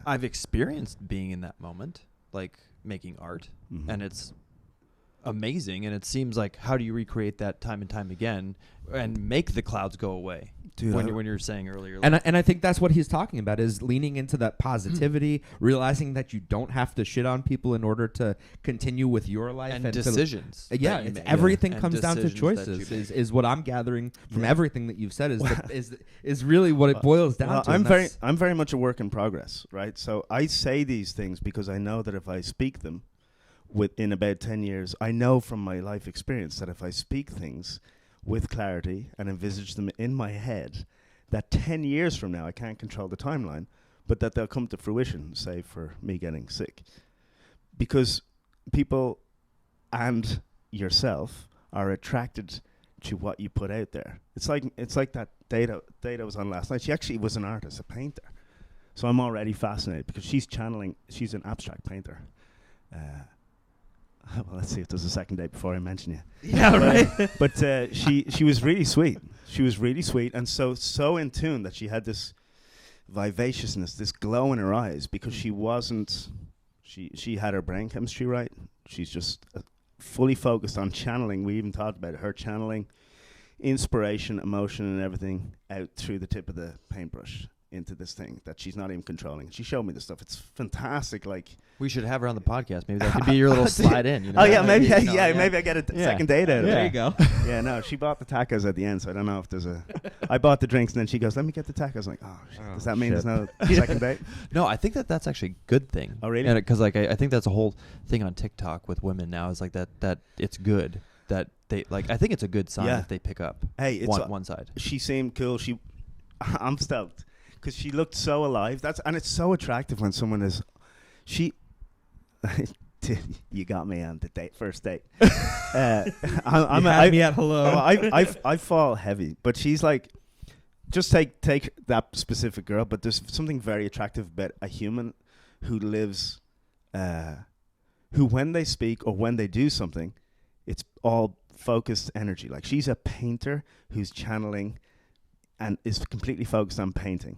I've experienced being in that moment. like making art, Mhm. and it's amazing. And it seems like, how do you recreate that time and time again and make the clouds go away? Dude, When you're saying earlier, And I think that's what he's talking about, is leaning into that positivity, realizing that you don't have to shit on people in order to continue with your life and to- decisions. yeah, that you it's make. everything And comes down to decisions that you choices. make. Is what I'm gathering from Yeah. everything that you've said. Is really what it boils down Well, to. I'm very much a work in progress, right? So I say these things because I know that if I speak them within about 10 years, I know from my life experience that if I speak things with clarity and envisage them in my head, that 10 years from now, I can't control the timeline, but that they'll come to fruition, say for me getting sick. Because people and yourself are attracted to what you put out there. It's like that date I was on last night. She actually was an artist, a painter. So I'm already fascinated because she's an abstract painter. Well, let's see if there's a second date before I mention you. Yeah, right. But she was really sweet. She was really sweet and so in tune that she had this vivaciousness, this glow in her eyes, because she had her brain chemistry right. She's just fully focused on channeling. We even talked about her channeling inspiration, emotion, and everything out through the tip of the paintbrush into this thing that she's not even controlling. She showed me the stuff. It's fantastic. Like, We should have her on the podcast. Maybe that could be your little slide in. You know? oh yeah, maybe You know, maybe I get a Yeah. second date out of Yeah. it. There you go. Yeah, no, she bought the tacos at the end, so I don't know if there's a. I bought the drinks, and then she goes, "Let me get the tacos." I'm like, oh, shit. Does that mean shit. there's no second date? No, I think that's actually a good thing. Oh, really? Because I think that's a whole thing on TikTok with women now, is like that it's good that they like. I think it's a good sign Yeah. if they pick up Hey, it's one side. She seemed cool. I'm stoked because she looked so alive. And it's so attractive when someone is. You got me on the first date. I'm You had me at hello. I fall heavy, but she's like, just take that specific girl. But there's something very attractive about a human who lives, who when they speak or when they do something, it's all focused energy. Like, she's a painter who's channeling and is completely focused on painting.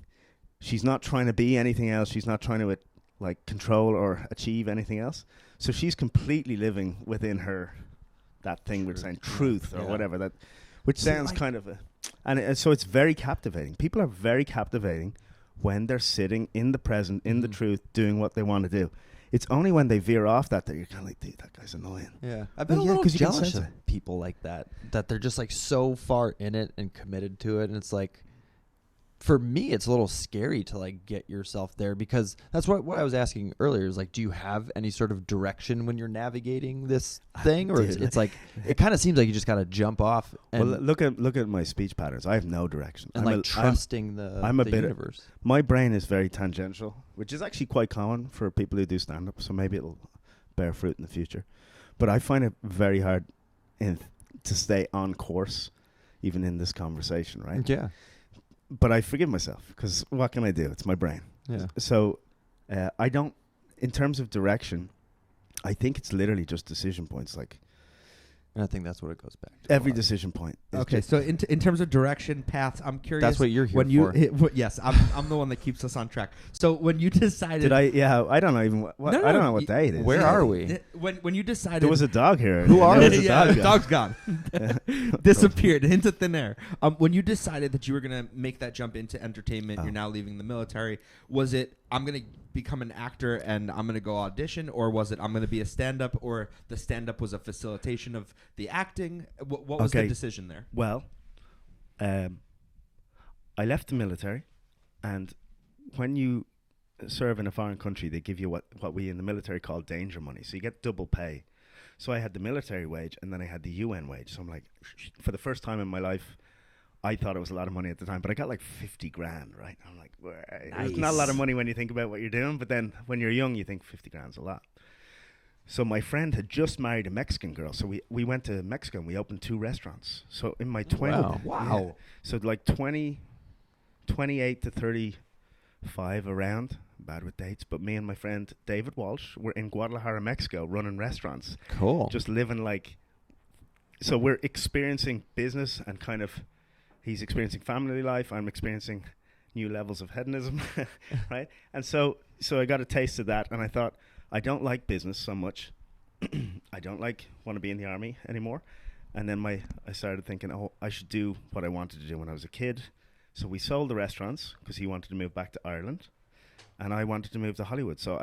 She's not trying to be anything else. She's not trying to control or achieve anything else. So she's completely living within her, that thing we're saying, truth or Yeah. whatever, that, which sounds kind of so it's very captivating. People are very captivating when they're sitting in the present, in the truth, doing what they want to do. It's only when they veer off that you're kind of like, dude, that guy's annoying. Yeah, I've been a yeah, little 'cause you can jealous sense of it. people like that they're just like so far in it and committed to it, and it's like, for me, it's a little scary to like get yourself there, because that's what I was asking earlier is like, do you have any sort of direction when you're navigating this thing, or Dude. it's like it kind of seems like you just gotta jump off and Well, look at my speech patterns. I have no direction. and like trusting I'm a the bit- universe. My brain is very tangential, which is actually quite common for people who do stand-up, so maybe it'll bear fruit in the future. But I find it very hard to stay on course, even in this conversation, right? Yeah, But I forgive myself, because what can I do? It's my brain. yeah. So I don't, in terms of direction, I think it's literally just decision points. Like, And I think that's what it goes back to. every a lot. decision point. is Okay, just- so in terms of direction, paths, I'm curious. That's what you're here when you for. yes, I'm the one that keeps us on track. So when you decided, Did I? Yeah, I don't know even what. No, I don't no, know what day it is. Where are we? when you decided, There was a dog here. Who are There we? was a yeah, dog the here. dog's gone, disappeared into thin air. When you decided that you were gonna make that jump into entertainment, Oh. you're now leaving the military. Was it I'm gonna become an actor and I'm gonna go audition, or was it I'm gonna be a stand-up, or the stand-up was a facilitation of the acting? What was the Okay. decision there? Well, I left the military, and when you serve in a foreign country, they give you what we in the military call danger money. So you get double pay. So I had the military wage, and then I had the UN wage. So I'm like, for the first time in my life, I thought it was a lot of money at the time, but I got like 50 grand, right? I'm like, it's not a lot of money when you think about what you're doing, but then when you're young, you think 50 grand's a lot. So my friend had just married a Mexican girl, so we went to Mexico and we opened 2 restaurants. So in my 20s, Wow. yeah. So like 28 to 35 around, bad with dates, but me and my friend David Walsh were in Guadalajara, Mexico, running restaurants, Cool. just living like. So we're experiencing business and kind of, he's experiencing family life. I'm experiencing new levels of hedonism, right? And so I got a taste of that, and I thought, I don't like business so much. I don't want to be in the army anymore. And then I started thinking, I should do what I wanted to do when I was a kid. So we sold the restaurants because he wanted to move back to Ireland, and I wanted to move to Hollywood. So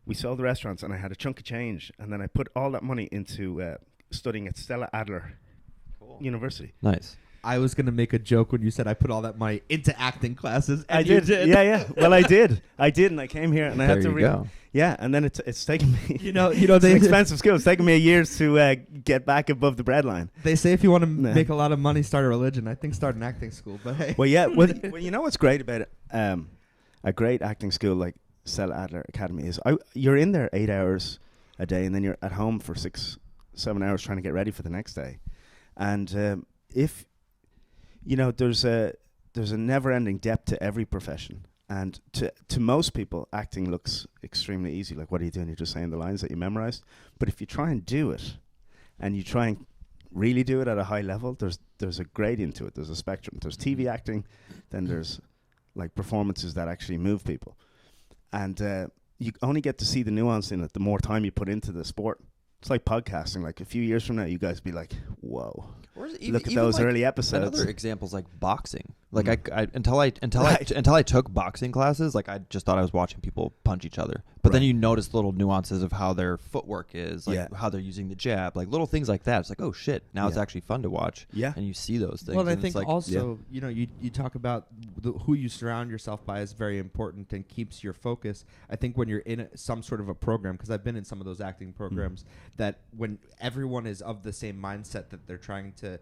we sold the restaurants, and I had a chunk of change, and then I put all that money into studying at Stella Adler University. Nice. I was going to make a joke when you said I put all that money into acting classes. And I did. Yeah. Well, I did, and I came here, and I had to. Go. Yeah, and then it's taken me. You know, it's an expensive skill. It's taken me years to get back above the breadline. They say if you want to make a lot of money, start a religion. I think start an acting school. But hey. Well, yeah. Well, you know what's great about it? A great acting school like Stella Adler Academy is you're in there 8 hours a day, and then you're at home for 6-7 hours trying to get ready for the next day. And if you know, there's a never-ending depth to every profession, and to most people, acting looks extremely easy. Like, what are you doing? You're just saying the lines that you memorized. But if you try and do it, and you try and really do it at a high level, there's a gradient to it. There's a spectrum. There's TV acting, then there's like performances that actually move people, and you only get to see the nuance in it the more time you put into the sport. It's like podcasting. Like a few years from now, you guys be like, "Whoa, look at those early episodes." Another example is like boxing. Like until I took boxing classes, like I just thought I was watching people punch each other. But then you notice little nuances of how their footwork is, like how they're using the jab, like little things like that. It's like, oh shit, now it's actually fun to watch. Yeah, and you see those things. Well, I and think like, also, you know, you talk about who you surround yourself by is very important and keeps your focus. I think when you're in some sort of a program, because I've been in some of those acting programs, that when everyone is of the same mindset that they're trying to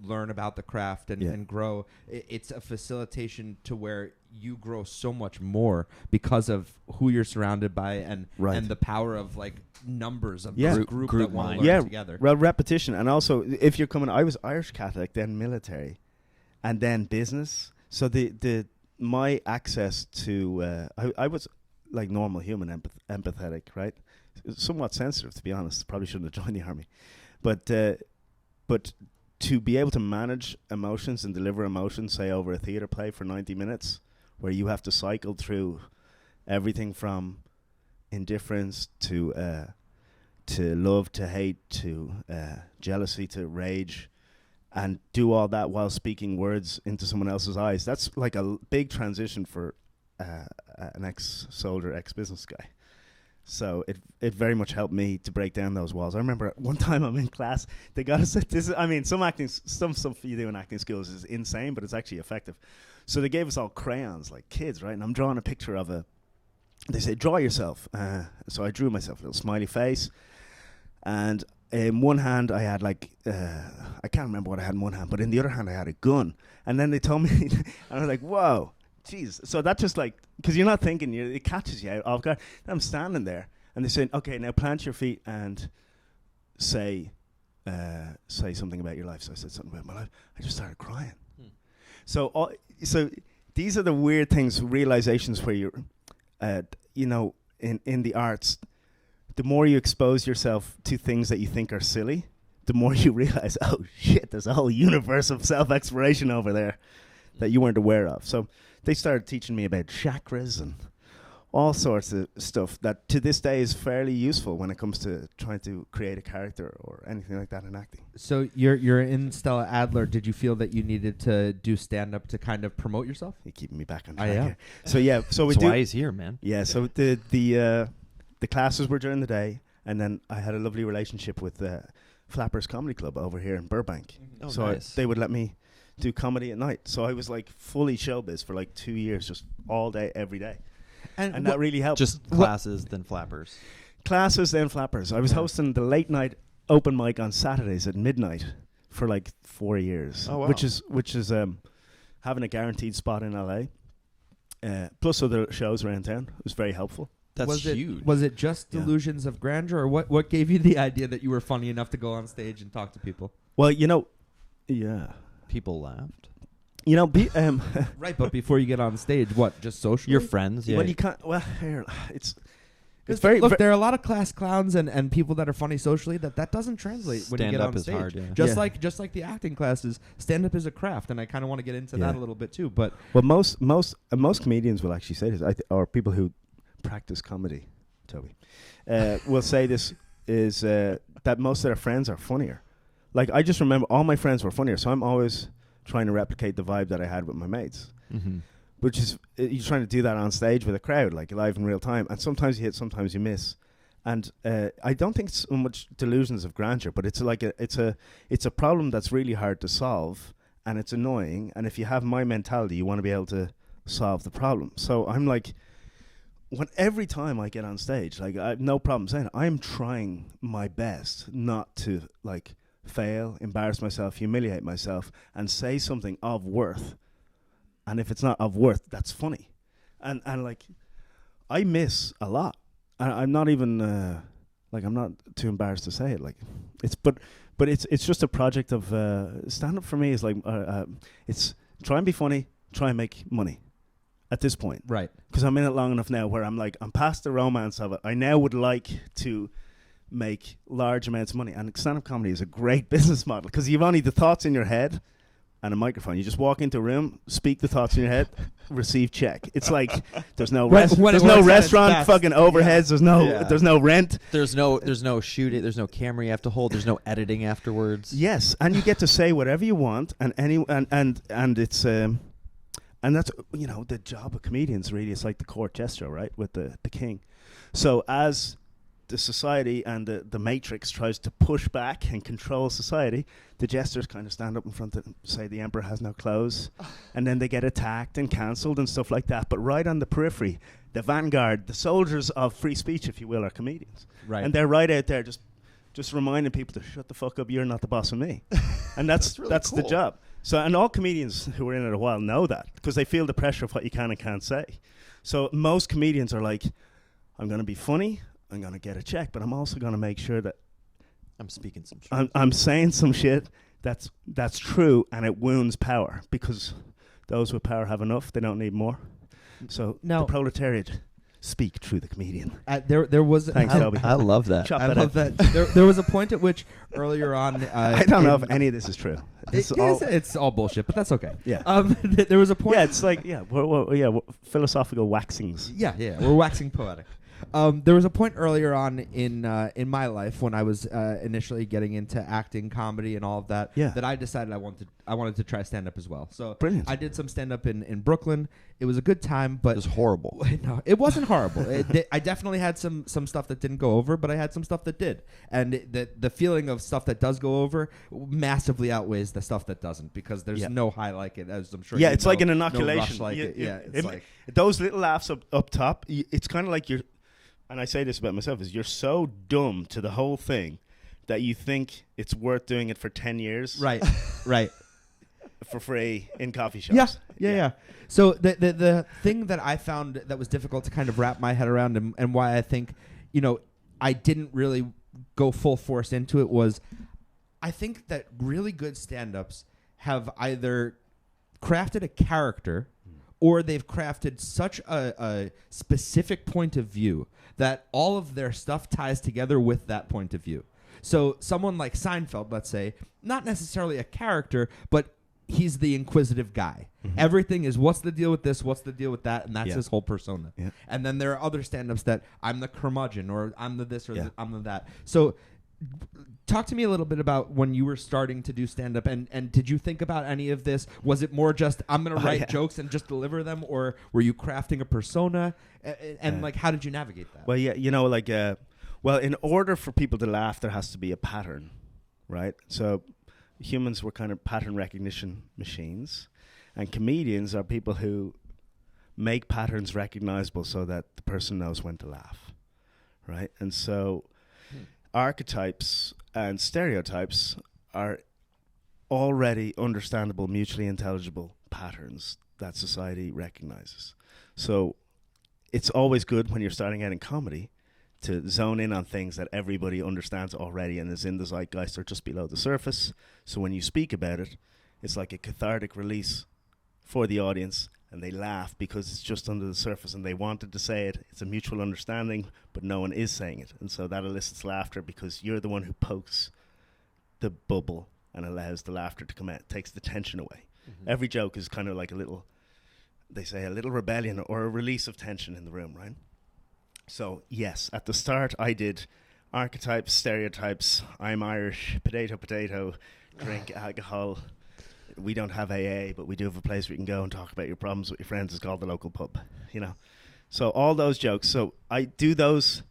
learn about the craft and grow, it's a facilitation to where you grow so much more because of who you're surrounded by and the power of like numbers of this group that want to learn together. Well, repetition, and also if you're coming, I was Irish Catholic, then military, and then business. So my access to I was like normal human, empathetic, right? Somewhat sensitive, to be honest. Probably shouldn't have joined the army, but to be able to manage emotions and deliver emotions, say over a theatre play for 90 minutes, where you have to cycle through everything from indifference to love to hate to jealousy to rage, and do all that while speaking words into someone else's eyes. That's like a big transition for an ex-soldier, ex-business guy. So it very much helped me to break down those walls. I remember one time I'm in class, they got us some stuff you do in acting schools is insane, but it's actually effective. So they gave us all crayons like kids, right? And I'm drawing a picture of they say, draw yourself. So I drew myself a little smiley face. And in one hand I had like, I can't remember what I had in one hand, but in the other hand I had a gun. And then they told me, and I was like, whoa. Jeez, so that just like, because you're not thinking, it catches you out off guard. I'm standing there, and they're saying, okay, now plant your feet and say something about your life. So I said something about my life. I just started crying. So these are the weird things, realizations where you're, in the arts, the more you expose yourself to things that you think are silly, the more you realize, oh shit, there's a whole universe of self-exploration over there that you weren't aware of. So they started teaching me about chakras and all sorts of stuff that to this day is fairly useful when it comes to trying to create a character or anything like that in acting. So you're in Stella Adler. Did you feel that you needed to do stand-up to kind of promote yourself? You're keeping me back on track here. So yeah, so we That's do. why he's here, man. Yeah, so the classes were during the day, and then I had a lovely relationship with Flappers Comedy Club over here in Burbank. Oh, so nice. they would let me do comedy at night. So I was like fully showbiz for like 2 years, just all day, every day. And that really helped. Just classes, then flappers. Classes, then flappers. I was hosting the late night open mic on Saturdays at midnight for like 4 years. Oh, wow. Which is having a guaranteed spot in LA. Plus other shows around town. It was very helpful. That's huge. Was it just delusions of grandeur, or what gave you the idea that you were funny enough to go on stage and talk to people? Well, yeah. People laughed. Right, but before you get on stage, what? Just socially? Your friends, yeah. Well, you can't. Well, it's very. Look, there are a lot of class clowns and people that are funny socially that doesn't translate when you get on stage. Stand-up is hard, yeah. Just like the acting classes, stand up is a craft, and I kind of want to get into that a little bit too. But most comedians will actually say this, or people who practice comedy Toby, will say this is that most of their friends are funnier. Like, I just remember all my friends were funnier, so I'm always trying to replicate the vibe that I had with my mates. Mm-hmm. Which is, you're trying to do that on stage with a crowd, like live in real time. And sometimes you hit, sometimes you miss. And I don't think it's so much delusions of grandeur, but it's like it's a problem that's really hard to solve, and it's annoying. And if you have my mentality, you want to be able to solve the problem. So I'm like, every time I get on stage, like, I have no problem saying it, I'm trying my best not to like fail, embarrass myself, humiliate myself, and say something of worth. And if it's not of worth, that's funny. And like, I miss a lot. I'm not even like, I'm not too embarrassed to say it. Like, but it's just a project of stand up for me is like it's try and be funny, try and make money at this point. Right. Because I'm in it long enough now where I'm like, I'm past the romance of it. I now would like to make large amounts of money. And stand up comedy is a great business model because you've only the thoughts in your head and a microphone. You just walk into a room, speak the thoughts in your head, receive check. It's like there's no there's no restaurant, fucking overheads. Yeah. There's no rent. There's no shooting. There's no camera you have to hold. There's no editing afterwards. Yes, and you get to say whatever you want, and it's and that's, you know, the job of comedians. Really, it's like the court jester, right, with the king. So as the society and the matrix tries to push back and control society, the jesters kind of stand up in front and say the emperor has no clothes, and then they get attacked and cancelled and stuff like that. But right on the periphery, the vanguard, the soldiers of free speech, if you will, are comedians. Right. And they're right out there just reminding people to shut the fuck up, you're not the boss of me. And that's really that's the cool. job. So, and all comedians who are in it a while know that because they feel the pressure of what you can and can't say. So most comedians are like, I'm going to be funny, I'm going to get a check, but I'm also going to make sure that I'm speaking some shit. I'm saying some shit that's true, and it wounds power because those with power have enough. They don't need more. So Now, the proletariat speak through the comedian. There was Thanks, Toby. I love that. Chop I that love out. that. There was a point at which earlier on I don't know if any of this is true. it's all bullshit, but that's okay. Yeah. There was a point. Yeah, it's like we're philosophical waxings. Yeah, we're waxing poetic. There was a point earlier on in my life when I was initially getting into acting, comedy, and all of that, that I decided I wanted to try stand up as well. So brilliant. I did some stand up in Brooklyn. It was a good time, but It was horrible. No, it wasn't horrible. I definitely had some stuff that didn't go over, but I had some stuff that did, and the feeling of stuff that does go over massively outweighs the stuff that doesn't because there's no high like it, as I'm sure. Yeah, you it's know, like an no inoculation. rush like it. Yeah, it's like those little laughs up top. It's kind of like you're. And I say this about myself, is you're so dumb to the whole thing that you think it's worth doing it for 10 years. right. For free in coffee shops. Yeah. So the thing that I found that was difficult to kind of wrap my head around and why I think, you know, I didn't really go full force into it was I think that really good stand-ups have either crafted a character or they've crafted such a specific point of view that all of their stuff ties together with that point of view. So someone like Seinfeld, let's say, not necessarily a character, but he's the inquisitive guy. Mm-hmm. Everything is, what's the deal with this? What's the deal with that? And that's his whole persona. Yeah. And then there are other stand-ups that I'm the curmudgeon or I'm the this or I'm the that. So talk to me a little bit about when you were starting to do stand-up, and did you think about any of this? Was it more just, I'm going to write jokes and just deliver them, or were you crafting a persona? And like, how did you navigate that? Well, yeah, you know, like, well, in order for people to laugh, there has to be a pattern, right? So humans were kind of pattern recognition machines, and comedians are people who make patterns recognizable so that the person knows when to laugh, right? And so archetypes and stereotypes are already understandable, mutually intelligible patterns that society recognizes. So it's always good when you're starting out in comedy to zone in on things that everybody understands already and is in the zeitgeist or just below the surface. So when you speak about it, it's like a cathartic release for the audience, and they laugh because it's just under the surface and they wanted to say it. It's a mutual understanding, but no one is saying it. And so that elicits laughter because you're the one who pokes the bubble and allows the laughter to come out, takes the tension away. Mm-hmm. Every joke is kind of like a little, they say, a little rebellion or a release of tension in the room, right? So yes, at the start I did archetypes, stereotypes. I'm Irish, potato, drink alcohol. We don't have AA, but we do have a place where you can go and talk about your problems with your friends. It's called the local pub, you know. So all those jokes. So I do those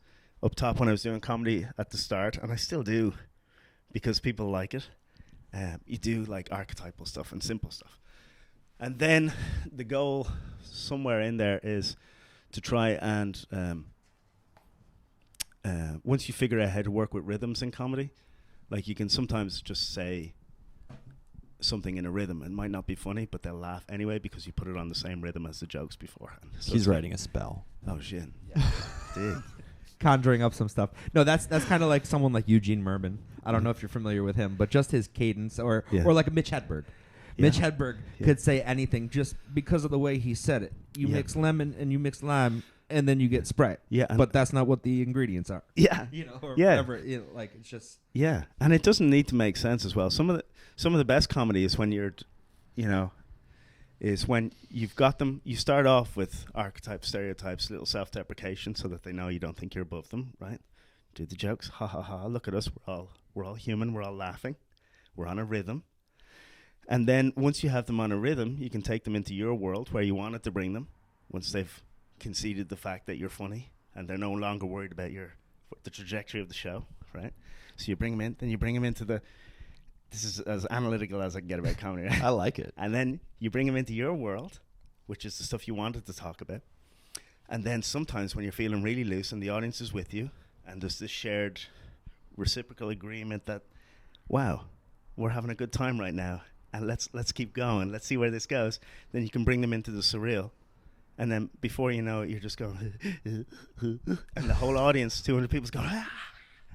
up top when I was doing comedy at the start, and I still do because people like it. You do like archetypal stuff and simple stuff. And then the goal somewhere in there is to try and once you figure out how to work with rhythms in comedy, like you can sometimes just say something in a rhythm. It might not be funny, but they'll laugh anyway because you put it on the same rhythm as the jokes beforehand. So He's writing a spell. Oh shit! Dude. Conjuring up some stuff. No, that's kind of like someone like Eugene Merman. I don't know if you're familiar with him, but just his cadence, or like a Mitch Hedberg. Yeah. Mitch Hedberg could say anything just because of the way he said it. You mix lemon and you mix lime, and then you get Sprite. Yeah, but that's not what the ingredients are. Yeah, or whatever. Like it's just. Yeah, and it doesn't need to make sense as well. Some of the best comedy is when you're, is when you've got them. You start off with archetypes, stereotypes, little self-deprecation, so that they know you don't think you're above them. Right? Do the jokes. Ha ha ha! Look at us. We're all human. We're all laughing. We're on a rhythm. And then once you have them on a rhythm, you can take them into your world where you wanted to bring them. Once they've conceded the fact that you're funny and they're no longer worried about the trajectory of the show, right? So you bring them in, then you bring them into this is as analytical as I can get about comedy, right? I like it. And then you bring them into your world, which is the stuff you wanted to talk about. And then sometimes when you're feeling really loose and the audience is with you and there's this shared reciprocal agreement that, wow, we're having a good time right now. And let's keep going. Let's see where this goes. Then you can bring them into the surreal. And then before you know it, you're just going, and the whole audience, 200 people's going, ah!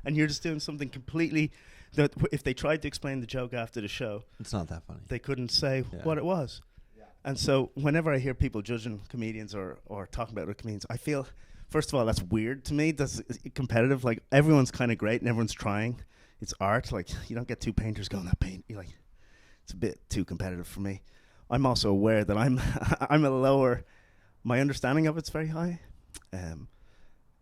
And you're just doing something completely that if they tried to explain the joke after the show, it's not that funny. They couldn't say what it was. Yeah. And so whenever I hear people judging comedians or talking about other comedians, I feel, first of all, that's weird to me. That's competitive. Like everyone's kind of great and everyone's trying. It's art. Like you don't get two painters going, that paint. You're like, it's a bit too competitive for me. I'm also aware that I'm a lower. My understanding of it's very high.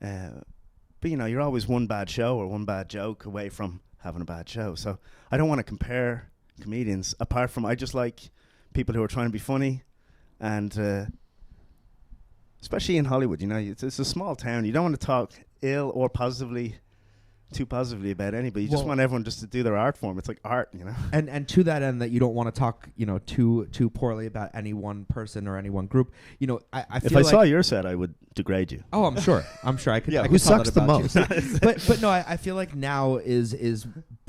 But you're always one bad show or one bad joke away from having a bad show. So I don't want to compare comedians apart from I just like people who are trying to be funny, and especially in Hollywood, it's a small town. You don't want to talk ill or too positively about anybody. You just want everyone just to do their art form. It's like art, And to that end, that you don't want to talk, too poorly about any one person or any one group. I feel if I saw your set, I would degrade you. Oh, I'm sure. I could. Yeah, I who could tell sucks that the about most? you. but no, I feel like now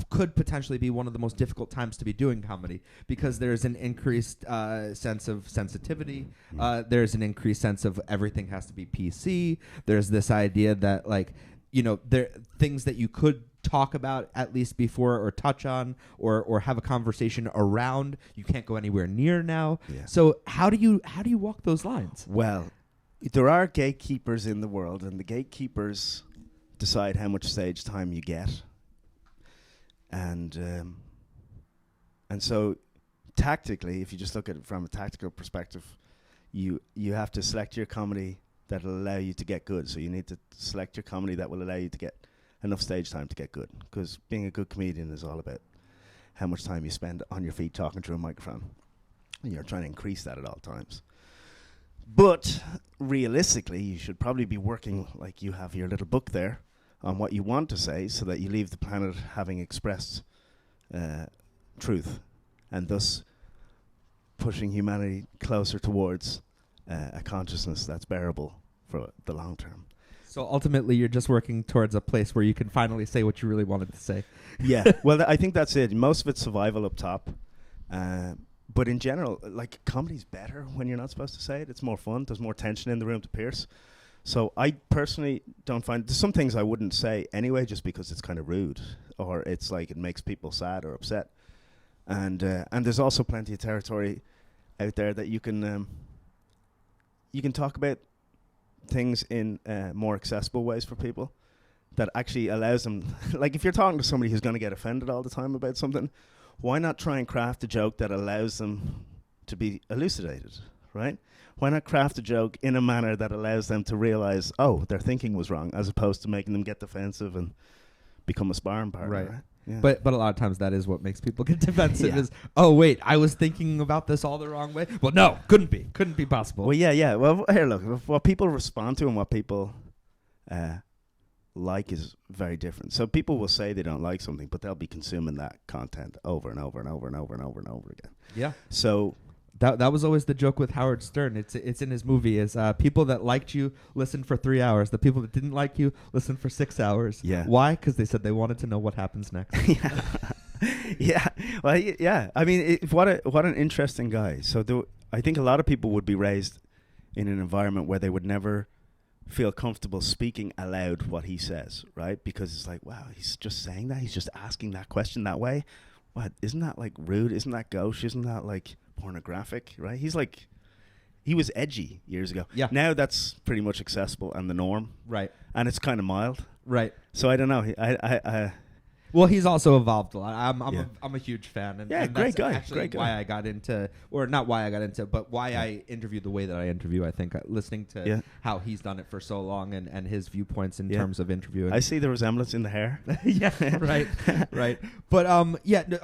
could potentially be one of the most difficult times to be doing comedy because there's an increased sense of sensitivity. There's an increased sense of everything has to be PC. There's this idea that there things that you could talk about at least before or touch on or have a conversation around, you can't go anywhere near now. Yeah. So how do you walk those lines? Well, there are gatekeepers in the world, and the gatekeepers decide how much stage time you get. And so tactically, if you just look at it from a tactical perspective, you have to select your comedy that will allow you to get good. So you need to select your comedy that will allow you to get enough stage time to get good. Because being a good comedian is all about how much time you spend on your feet talking to a microphone. And you're trying to increase that at all times. But realistically, you should probably be working like you have your little book there on what you want to say so that you leave the planet having expressed truth and thus pushing humanity closer towards a consciousness that's bearable for the long term. So ultimately, you're just working towards a place where you can finally say what you really wanted to say. Yeah, well, I think that's it. Most of it's survival up top. But in general, like, comedy's better when you're not supposed to say it. It's more fun. There's more tension in the room to pierce. So I personally don't find... There's some things I wouldn't say anyway just because it's kind of rude or it's like it makes people sad or upset. And there's also plenty of territory out there that you can talk about things in more accessible ways for people that actually allows them... Like, if you're talking to somebody who's going to get offended all the time about something, why not try and craft a joke that allows them to be elucidated, right? Why not craft a joke in a manner that allows them to realize, oh, their thinking was wrong, as opposed to making them get defensive and become a sparring partner, Right. right? Yeah. But a lot of times that is what makes people get defensive. Yeah. Is, oh wait, I was thinking about this all the wrong way. Well, no, couldn't be possible. Well, yeah. Well, here, look, what people respond to and what people like is very different. So people will say they don't like something, but they'll be consuming that content over and over and over and over and over and over again. Yeah. So That was always the joke with Howard Stern. It's in his movie. Is people that liked you listened for 3 hours. The people that didn't like you listened for 6 hours. Yeah. Why? Because they said they wanted to know what happens next. yeah, yeah. Well, yeah. I mean, what an interesting guy. So I think a lot of people would be raised in an environment where they would never feel comfortable speaking aloud what he says, right? Because it's like, wow, he's just saying that. He's just asking that question that way. What? Isn't that like rude? Isn't that gauche? Isn't that like pornographic, right? He was edgy years ago. Yeah. Now that's pretty much accessible and the norm, Right. and it's kind of mild. Right. So I don't know. I Well, he's also evolved a lot. I'm a huge fan. And, Yeah, and great that's guy, Actually, great guy. why I got into, or not why I got into, but why I interview the way that I interview. I think listening to how he's done it for so long and his viewpoints in terms of interviewing. I see the resemblance in the hair. Yeah, right, right. But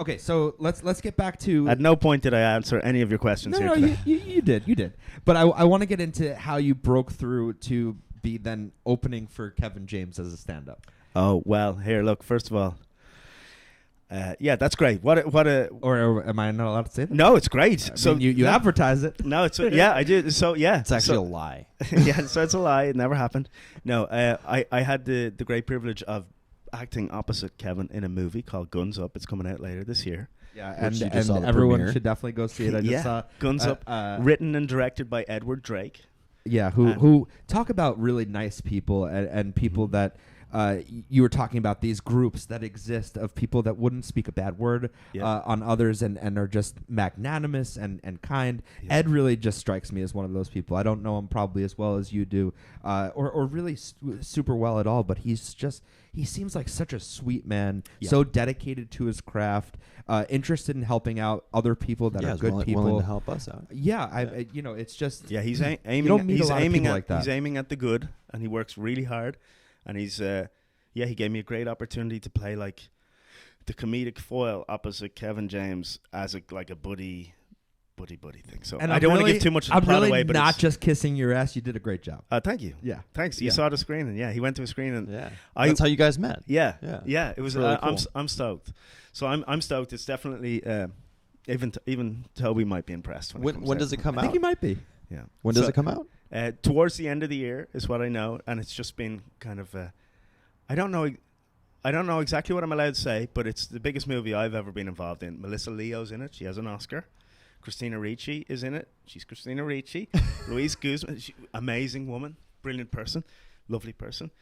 okay. So let's get back to. At no point did I answer any of your questions here No, today. you did. But I want to get into how you broke through to be then opening for Kevin James as a stand-up. Oh well, here, look. First of all, yeah, that's great. What a. Or am I not allowed to say that? No, it's great. I So mean, you advertise it. No, it's yeah, I do. So yeah, It's actually a lie. yeah, so it's a lie. It never happened. No, I had the great privilege of acting opposite Kevin in a movie called Guns Up. It's coming out later this year. Yeah, Which you and just saw the everyone premiere. should definitely go see it. I just saw Guns Up, written and directed by Edward Drake. Yeah, who talk about really nice people and people that you were talking about these groups that exist of people that wouldn't speak a bad word on others and are just magnanimous and kind. Yeah. Ed really just strikes me as one of those people. I don't know him probably as well as you do, or really super well at all, but he seems like such a sweet man, so dedicated to his craft, interested in helping out other people that are good people. willing to help us out. Yeah, it's just He's aiming. You don't meet he's a lot of aiming people at like that. he's aiming at the good, and he works really hard. And he's he gave me a great opportunity to play like the comedic foil opposite Kevin James as a buddy thing. So And I don't want to give too much of the I'm plot really away, but not it's, just kissing your ass. You did a great job. thank you. Yeah, Thanks. You Yeah. saw the screening. Yeah, he went to a screening. Yeah, I- that's how you guys met. Yeah, Yeah. It was. Really I'm cool. I'm stoked. So I'm stoked. It's definitely even Toby might be impressed. When does it come I out? think you might be. Yeah. When does it come out? Towards the end of the year is what I know, and it's just been kind of. I don't know exactly what I'm allowed to say, but it's the biggest movie I've ever been involved in. Melissa Leo's in it. She has an Oscar. Christina Ricci is in it. She's Christina Ricci. Louise Guzman, amazing woman, brilliant person, lovely person,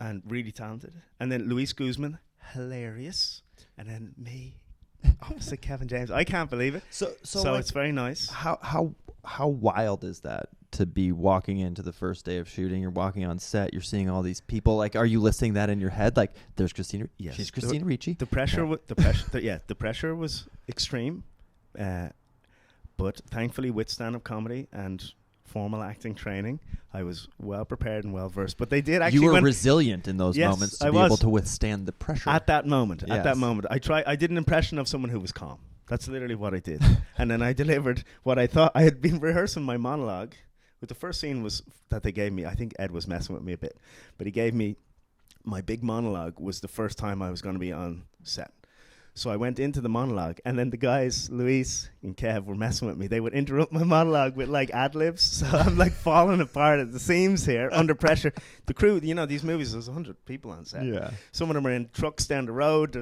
and really talented. And then Louise Guzman, hilarious. And then me, opposite Kevin James. I can't believe it. So So it's very nice. How wild is that to be walking into the first day of shooting? You're walking on set. You're seeing all these people. Like, are you listing that in your head? Like, there's Christina. Yes. She's Christina Ricci. The pressure, the pressure was extreme, but thankfully with stand-up comedy and formal acting training, I was well prepared and well versed. But they did actually. You were resilient in those Yes, moments to I be able was. to withstand the pressure. At that moment, Yes. I did an impression of someone who was calm. That's literally what I did, and then I delivered what I thought. I had been rehearsing my monologue. With the first scene was that they gave me. I think Ed was messing with me a bit, but he gave me my big monologue. Was the first time I was going to be on set. So I went into the monologue, and then the guys, Luis and Kev, were messing with me. They would interrupt my monologue with like ad-libs. So I'm like falling apart at the seams here under pressure. The crew, these movies, there's 100 people on set. Yeah. Some of them are in trucks down the road.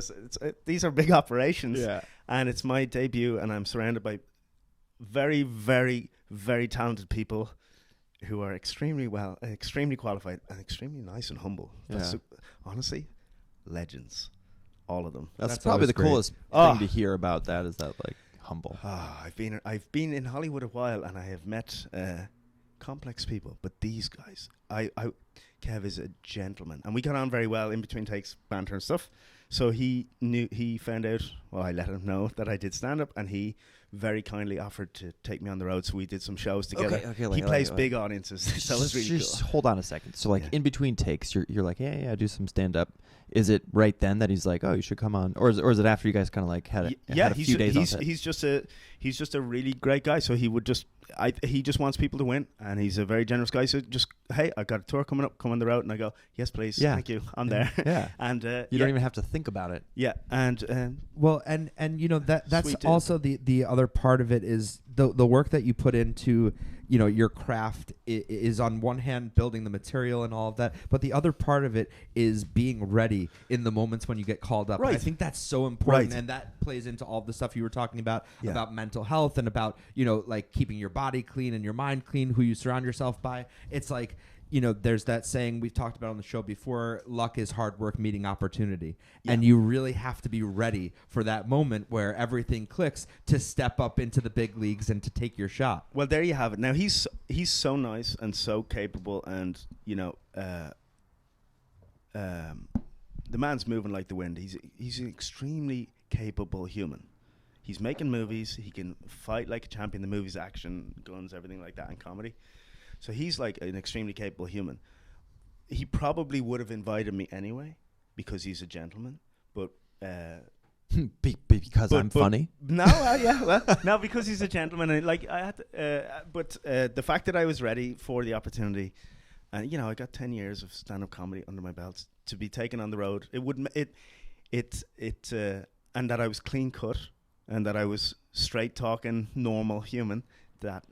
These are big operations. Yeah. And it's my debut, and I'm surrounded by very, very, very talented people who are extremely qualified, and extremely nice and humble. That's honestly, legends. All of them. That's That's probably always the great. coolest thing to hear about that is that, like, humble. I've been in Hollywood a while, and I have met complex people, but these guys, Kev is a gentleman, and we got on very well in between takes, banter and stuff. So he found out. Well, I let him know that I did stand up, and he very kindly offered to take me on the road. So we did some shows together. Okay, He plays big audiences. So it was really Just cool. hold on a second. So like Yeah. in between takes, you're like, yeah, do some stand up. Is it right then that he's like, oh, you should come on, or is it after you guys kind of like had a few days on set? He's just a really great guy. So he would he just wants people to win, and he's a very generous guy. So just, hey, I got a tour coming up, come on the road, and I go, yes, please, thank you, I'm there. Yeah. And You don't even have to think about it. yeah, and Well, and you know that's Sweet dude. also the other part of it is the work that you put into your craft is on one hand building the material and all of that, but the other part of it is being ready in the moments when you get called up. Right. And I think that's so important, Right. and that plays into all the stuff you were talking about Yeah. about mental health and about like keeping your body clean and your mind clean, who you surround yourself by. It's like there's that saying we've talked about on the show before, luck is hard work meeting opportunity. Yeah. And you really have to be ready for that moment where everything clicks to step up into the big leagues and to take your shot. well, there you have it. Now he's so nice and so capable, and the man's moving like the wind. He's an extremely capable human. He's making movies. He can fight like a champion. The movie's action, guns, everything like that, and comedy. So he's like an extremely capable human. He probably would have invited me anyway because he's a gentleman. But Because I'm funny. No, yeah, well, no, because he's a gentleman. And like I had, but the fact that I was ready for the opportunity, and I got 10 years of stand-up comedy under my belt to be taken on the road. It would and that I was clean cut, and that I was straight talking, normal human. That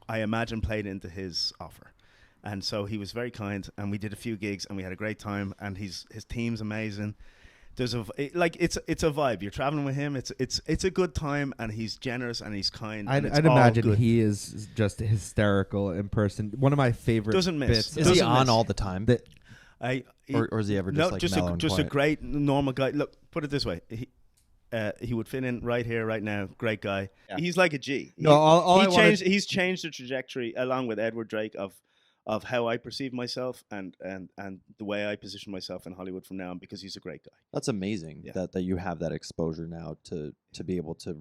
I imagine played into his offer. And so he was very kind, and we did a few gigs, and we had a great time. And his team's amazing. There's it's a vibe. You're traveling with him. It's a good time, and he's generous and he's kind. I'd and it's all imagine good. he is just hysterical in person. One of my favorite Doesn't miss. bits. Is he Doesn't on miss. all the time? Or is he ever just no, like just mellow a and just a quiet? great normal guy. Look, put it this way. He would fit in right here, right now. Great guy. Yeah. He's like a G. No, all I wanted- He's changed the trajectory along with Edward Drake of how I perceive myself and the way I position myself in Hollywood from now on, because he's a great guy. That's amazing Yeah. that you have that exposure now to be able to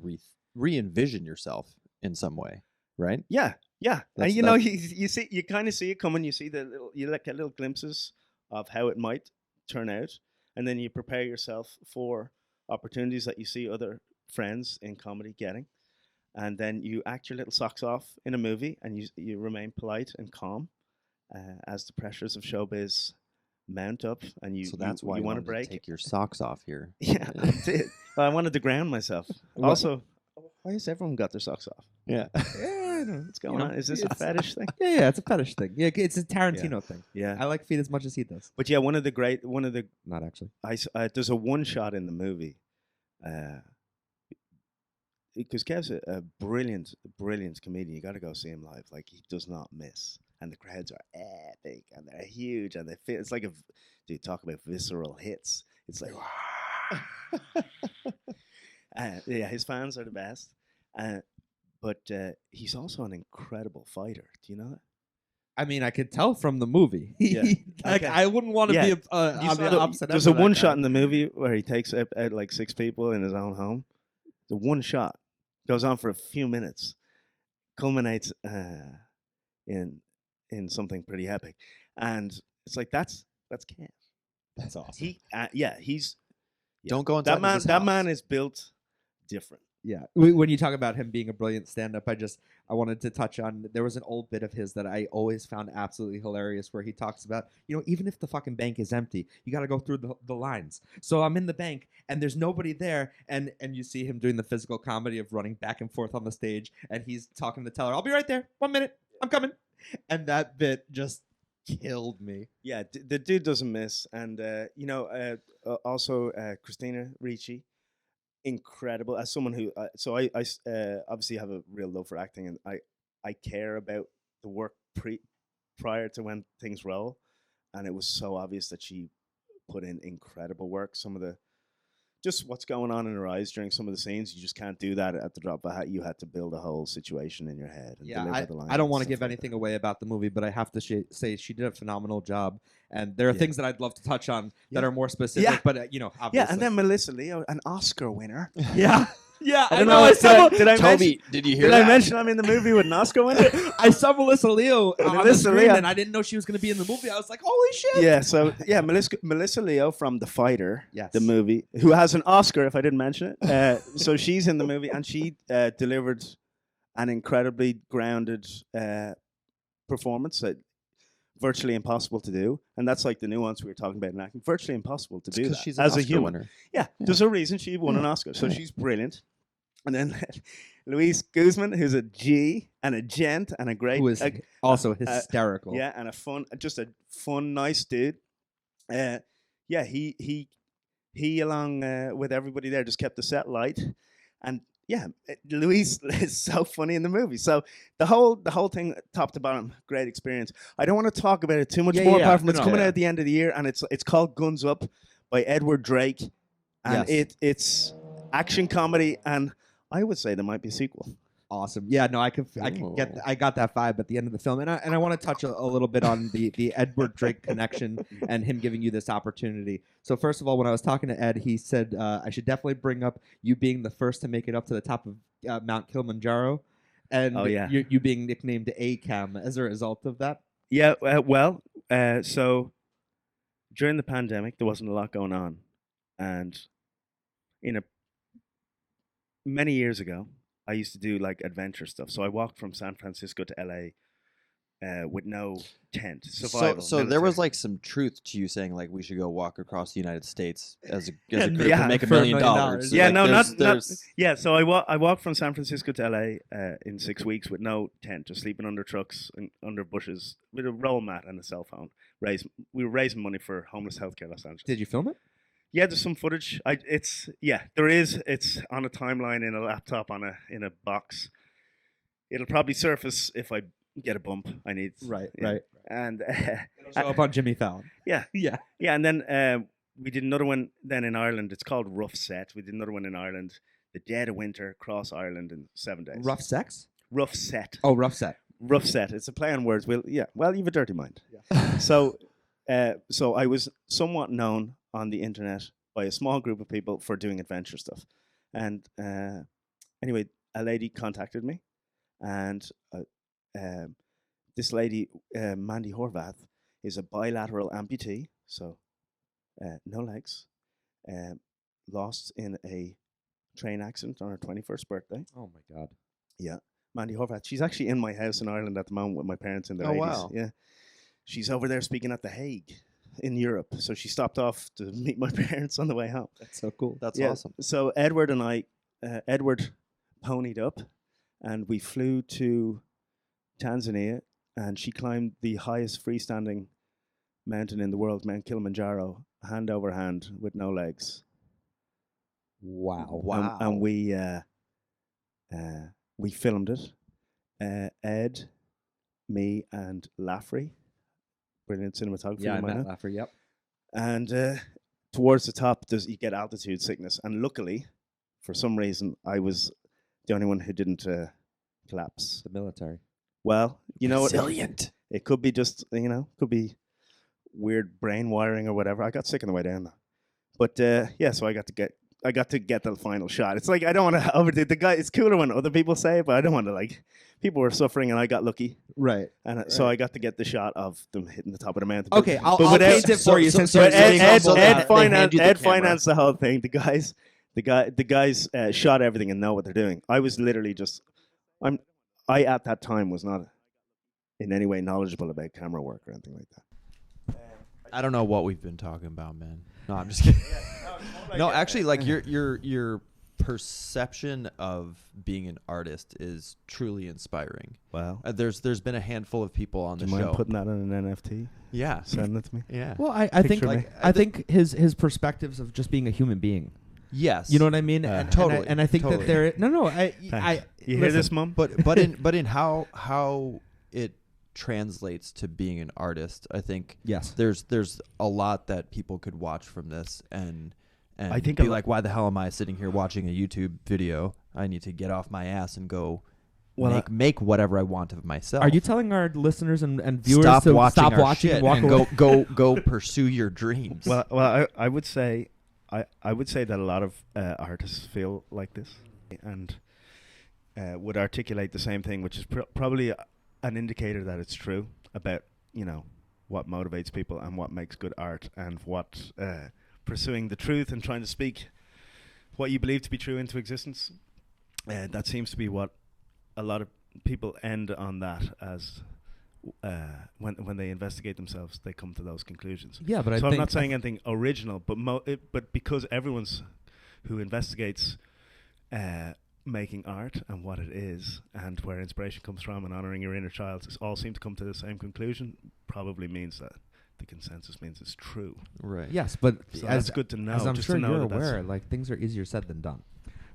re-envision yourself in some way, right? Yeah. That's- And you kind of see it coming. You see you get little glimpses of how it might turn out, and then you prepare yourself for opportunities that you see other friends in comedy getting, and then you act your little socks off in a movie, and you remain polite and calm as the pressures of showbiz mount up, and So that's why you you want wanted to break. take your socks off here. Yeah, I did. Well, I wanted to ground myself. What- Also, why has everyone got their socks off? Yeah. What's going on? Is this a fetish thing? Yeah, it's a fetish thing. Yeah, it's a Tarantino thing. Yeah. I like feet as much as he does. But yeah, one of the Not actually. there's a one shot in the movie, because Kev's a brilliant comedian. You got to go see him live. Like, he does not miss, and the crowds are epic and they're huge, and they feel it's like dude, talk about visceral hits. It's like, yeah, his fans are the best. But he's also an incredible fighter. Do you know that? I mean, I could tell from the movie. Yeah. Like, Okay. I wouldn't want to Yeah. be on You the saw opposite there's end a of one that shot guy. in the movie where he takes out like 6 people in his own home. The one shot goes on for a few minutes, culminates in something pretty epic, and it's like that's Kev. That's awesome. He's Don't go inside that man. his That house. man is built different. Yeah. When you talk about him being a brilliant stand-up, I wanted to touch on, there was an old bit of his that I always found absolutely hilarious where he talks about, even if the fucking bank is empty, you got to go through the lines. So I'm in the bank and there's nobody there, and you see him doing the physical comedy of running back and forth on the stage, and he's talking to the teller, I'll be right there. 1 minute. I'm coming. And that bit just killed me. Yeah, the dude doesn't miss, and also Christina Ricci. Incredible as someone who I obviously have a real love for acting, and I care about the work prior to when things roll, and it was so obvious that she put in incredible work. Some of just what's going on in her eyes during some of the scenes. You just can't do that at the drop of a hat. You had to build a whole situation in your head. And Yeah, deliver the lines I don't and want to stuff give like anything that. away about the movie, but I have to say she did a phenomenal job. And there are Yeah. things that I'd love to touch on that Yeah. are more specific. Yeah. But Yeah, obviously. and then Melissa Leo, an Oscar winner. yeah, I don't know. Did I mention? Toby, did you hear Did that? I mention I'm in the movie with an Oscar winner? I saw Melissa Leo on the Melissa screen, Leo. and I didn't know she was going to be in the movie. I was like, holy shit! Yeah, so Melissa Leo from The Fighter, Yes. the movie, who has an Oscar if I didn't mention it. So she's in the movie, and she delivered an incredibly grounded performance that virtually impossible to do, and that's like the nuance we were talking about in acting. Virtually impossible to do that She's an as a Oscar human. winner. Yeah, there's a reason she won an Oscar, so she's brilliant. And then Luis Guzman, who's a G and a gent and a great, Who is also hysterical. yeah, and a fun, nice dude. Yeah, he along with everybody there just kept the set light, and yeah, Luis is so funny in the movie. So the whole thing, top to bottom, great experience. I don't want to talk about it too much more, apart from it's coming out at the end of the year, and it's called Guns Up by Edward Drake, and it's action comedy, and I would say there might be a sequel. Awesome. Yeah, no, I got that vibe at the end of the film, and I want to touch a little bit on the Edward Drake connection and him giving you this opportunity. So first of all, when I was talking to Ed, he said I should definitely bring up you being the first to make it up to the top of Mount Kilimanjaro, and you being nicknamed A-Cam as a result of that. Yeah, so during the pandemic, there wasn't a lot going on, and many years ago, I used to do like adventure stuff. So I walked from San Francisco to LA with no tent. Survival. So there military. was like some truth to you saying like we should go walk across the United States as a group Yeah, and make $1 for $1 million. million. Yeah, Like, no, there's- yeah. So I walked from San Francisco to LA in 6 weeks with no tent, just sleeping under trucks and under bushes with a roll mat and a cell phone. We were raising money for homeless healthcare Los Angeles. Did you film it? Yeah, there's some footage. There is. It's on a timeline in a laptop in a box. It'll probably surface if I get a bump. I need Right. and It'll show up on Jimmy Fallon. yeah, Yeah. and then we did another one then in Ireland. It's called Rough Set. We did another one in Ireland, the dead of winter, across Ireland in 7 days. Rough sex? Rough Set. Oh, rough set. Rough Set. It's a play on words. Well, you have a dirty mind. Yeah. So I was somewhat known on the internet by a small group of people for doing adventure stuff. And anyway, a lady contacted me, and this lady, Mandy Horvath, is a bilateral amputee, so no legs, lost in a train accident on her 21st birthday. Oh my God. Yeah, Mandy Horvath. She's actually in my house in Ireland at the moment with my parents in their 80s. wow. Yeah, she's over there speaking at The Hague in Europe. So she stopped off to meet my parents on the way home. That's so cool. That's Yeah. awesome. So Edward and I, Edward ponied up, and we flew to Tanzania, and she climbed the highest freestanding mountain in the world, Mount Kilimanjaro, hand over hand with no legs. Wow. And we filmed it. Ed, me, and Laffrey, brilliant cinematographer. Yeah, you might know. Matt Laffer, yep. And towards the top, you get altitude sickness. And luckily, for some reason, I was the only one who didn't collapse. The military. Well, you know what? Resilient. It could be just, could be weird brain wiring or whatever. I got sick on the way down though. But so I got to get the final shot. It's like I don't want to overdo the guy. It's cooler when other people say it, but I don't want to people were suffering and I got lucky. Right. And so I got to get the shot of them hitting the top of the mountain. Okay, I'll without- paint it for you. so- Since so you're Ed- saying Ed- all Ed that. Ed financed the whole thing. The guys shot everything and know what they're doing. I was literally I at that time was not in any way knowledgeable about camera work or anything like that. I don't know what we've been talking about, man. No, I'm just kidding. No, actually, like your perception of being an artist is truly inspiring. Wow. There's been a handful of people on Do the you mind show. putting that on an NFT? Yeah, Send it to me. yeah. Well, I think Picture me. I think his perspectives of just being a human being. Yes, You know what I mean? totally, And I think totally. that there. No. You hear this, Mum? but in how it translates to being an artist, I think Yes. there's a lot that people could watch from this and and I think be a lo- like, why the hell am I sitting here watching a YouTube video? I need to get off my ass and go Well, make whatever I want of myself. Are you telling our listeners and viewers stop to watching stop our watching shit and walk and away? go pursue your dreams? Well, I would say, I would say that a lot of artists feel like this, and would articulate the same thing, which is probably an indicator that it's true about what motivates people and what makes good art, and what pursuing the truth and trying to speak what you believe to be true into existence. That seems to be what a lot of people end on, that as when they investigate themselves, they come to those conclusions. Yeah, but I'm not saying anything original, but because everyone's who investigates making art and what it is and where inspiration comes from and honoring your inner child all seem to come to the same conclusion, probably means that the consensus means it's true. Right. Yes, but So as that's good to know. As I'm just sure to know you're that that's- aware, like things are easier said than done,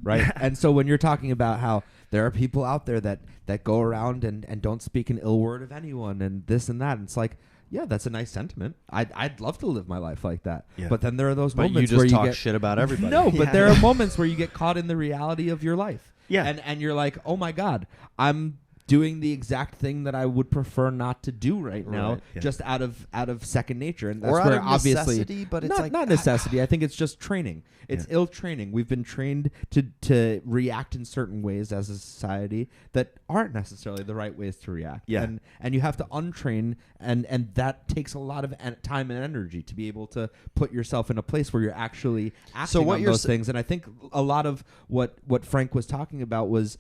right? And so when you're talking about how there are people out there that go around and don't speak an ill word of anyone and this and that, and it's like, yeah, that's a nice sentiment. I'd love to live my life like that. Yeah. But then there are those But you moments just where you talk get shit about everybody. No, but Yeah. there are moments where you get caught in the reality of your life. Yeah. And you're like, oh my God, I'm doing the exact thing that I would prefer not to do right now, Right, yeah. just out of second nature. And that's Or out where of obviously necessity, but it's not, like not necessity. I think it's just training. It's Yeah. ill training. We've been trained to react in certain ways as a society that aren't necessarily the right ways to react. Yeah. And you have to untrain, and that takes a lot of time and energy to be able to put yourself in a place where you're actually acting what on you're those things. And I think a lot of what Frank was talking about was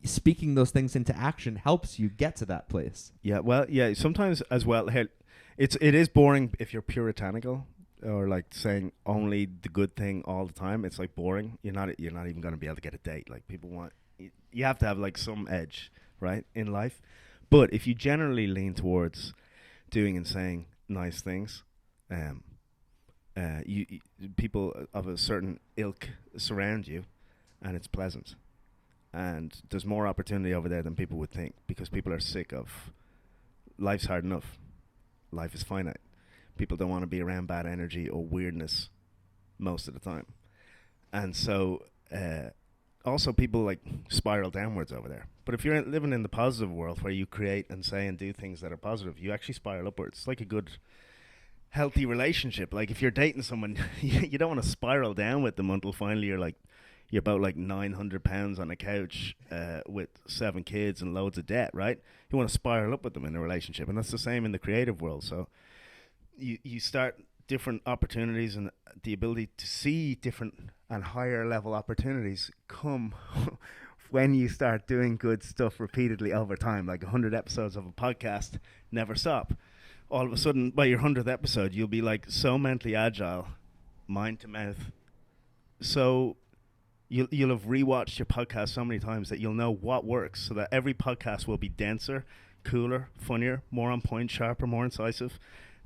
speaking those things into action helps you get to that place. Yeah, well, yeah, sometimes as well. It is boring if you're puritanical, or like saying only the good thing all the time. It's like boring. You're not even going to be able to get a date. Like people want, you have to have like some edge, right, in life. But if you generally lean towards doing and saying nice things, you people of a certain ilk surround you, and it's pleasant. And there's more opportunity over there than people would think, because people are sick of life's hard enough. Life is finite. People don't want to be around bad energy or weirdness most of the time. And so also people like spiral downwards over there. But if you're living in the positive world where you create and say and do things that are positive, you actually spiral upwards. It's like a good, healthy relationship. Like if you're dating someone, you don't want to spiral down with them until finally you're about like 900 pounds on a couch with 7 kids and loads of debt, right? You want to spiral up with them in a relationship. And that's the same in the creative world. So you start different opportunities, and the ability to see different and higher level opportunities come when you start doing good stuff repeatedly over time. Like 100 episodes of a podcast never stop. All of a sudden, by your 100th episode, you'll be like so mentally agile, mind to mouth. So you'll have rewatched your podcast so many times that you'll know what works, so that every podcast will be denser, cooler, funnier, more on point, sharper, more incisive.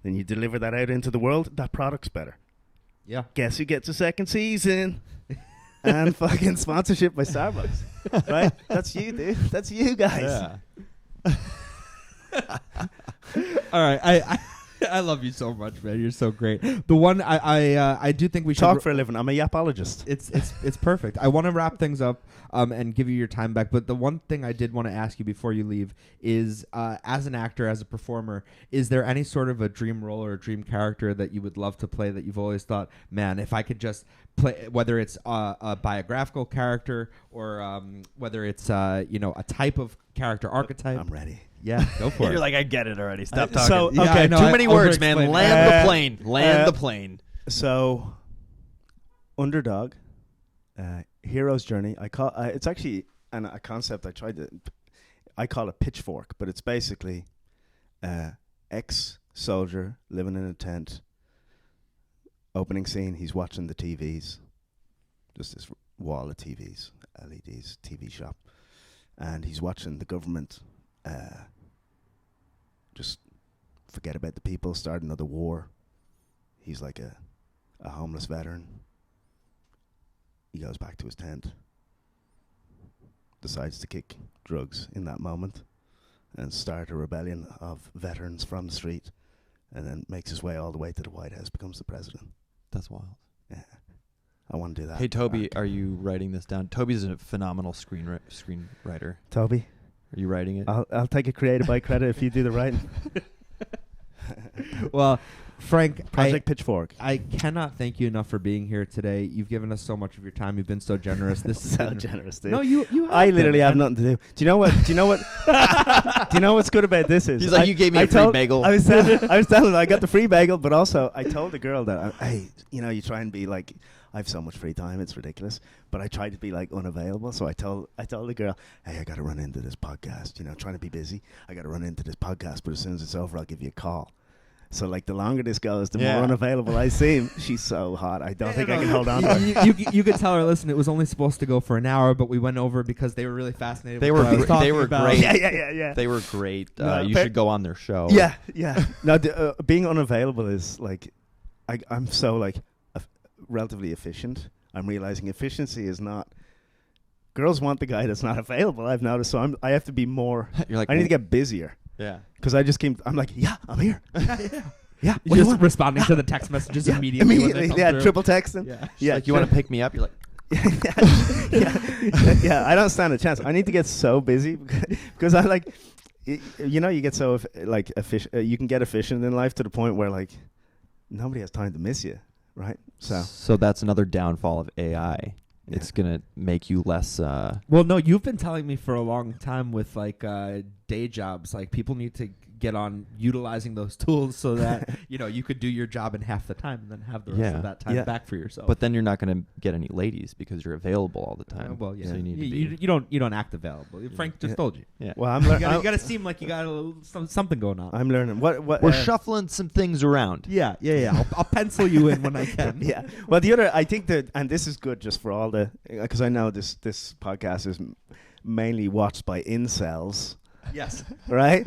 Then you deliver that out into the world, that product's better. Yeah. Guess who gets a second season? And fucking sponsorship by Starbucks. Right? That's you, dude. That's you guys. Yeah. All right. I love you so much, man. You're so great. The one I do think we should Talk for a living. I'm a yapologist. It's perfect. I want to wrap things up and give you your time back. But the one thing I did want to ask you before you leave is, as an actor, as a performer, is there any sort of a dream role or a dream character that you would love to play that you've always thought, man, if I could just play, whether it's a biographical character or whether it's a type of character archetype? I'm ready. Yeah, go for You're it. like, I get it already. Stop talking. So, Yeah, okay, I know, Too I many words, man. over-explained. Land the plane. Land the plane. So, underdog, hero's journey. I call it's actually a concept I call it pitchfork, but it's basically ex-soldier living in a tent. Opening scene, he's watching the TVs, just this wall of TVs, LEDs, TV shop, and he's watching the government just forget about the people, start another war. He's like a homeless veteran. He goes back to his tent, decides to kick drugs in that moment and start a rebellion of veterans from the street, and then makes his way all the way to the White House, becomes the president. That's wild. Yeah. I want to do that. Hey, Toby, arc. are you writing this down? Toby's a phenomenal screenwriter. Toby, Are you writing it? I'll take a creative by credit if you do the writing. Well, Frank, Project Pitchfork. I cannot thank you enough for being here today. You've given us so much of your time. You've been so generous. This has So been generous, dude. No, you. I literally have been. nothing to do. Do you know what? Do you know what? Do you know what's good about this is? He's like, you gave me a free bagel. I was telling her I got the free bagel, but also I told the girl that, hey, you try and be like, I have so much free time, it's ridiculous. But I try to be like unavailable. So I told the girl, hey, I got to run into this podcast. Trying to be busy. I got to run into this podcast, but as soon as it's over, I'll give you a call. So like the longer this goes, the more unavailable I seem. She's so hot. I don't think I can hold on to her. You could tell her, listen, it was only supposed to go for an hour, but we went over because they were really fascinated. They with were what I was gr- they talking were about. great. Yeah. They were great. No, You but- should go on their show. Yeah. No, being unavailable is like, I'm so like relatively efficient. I'm realizing efficiency is not. Girls want the guy that's not available. I've noticed. So I have to be more. You're like, I need to get busier yeah. because I just came. I'm like, yeah, I'm here. Yeah, what do you Just want? responding to the text messages Yeah, immediately. when they come yeah, through. triple texting. Yeah. Yeah, Like, you want to pick me up? You're like, yeah, I don't stand a chance. I need to get so busy because I like, you get so efficient. You can get efficient in life to the point where like nobody has time to miss you, right? so that's another downfall of AI. It's gonna make you less. Well, no, you've been telling me for a long time with like day jobs, like people need to get on utilizing those tools so that you could do your job in half the time and then have the rest of that time back for yourself. But then you're not gonna get any ladies because you're available all the time. well, yeah, So you need to be. you don't act available. Frank just told you. Yeah. Well, You gotta seem like you got a little something going on. I'm learning. What We're shuffling some things around. Yeah. I'll pencil you in when I can. Yeah. Well, the other, I think that, and this is good just for all the, because I know this podcast is mainly watched by incels, Yes. right?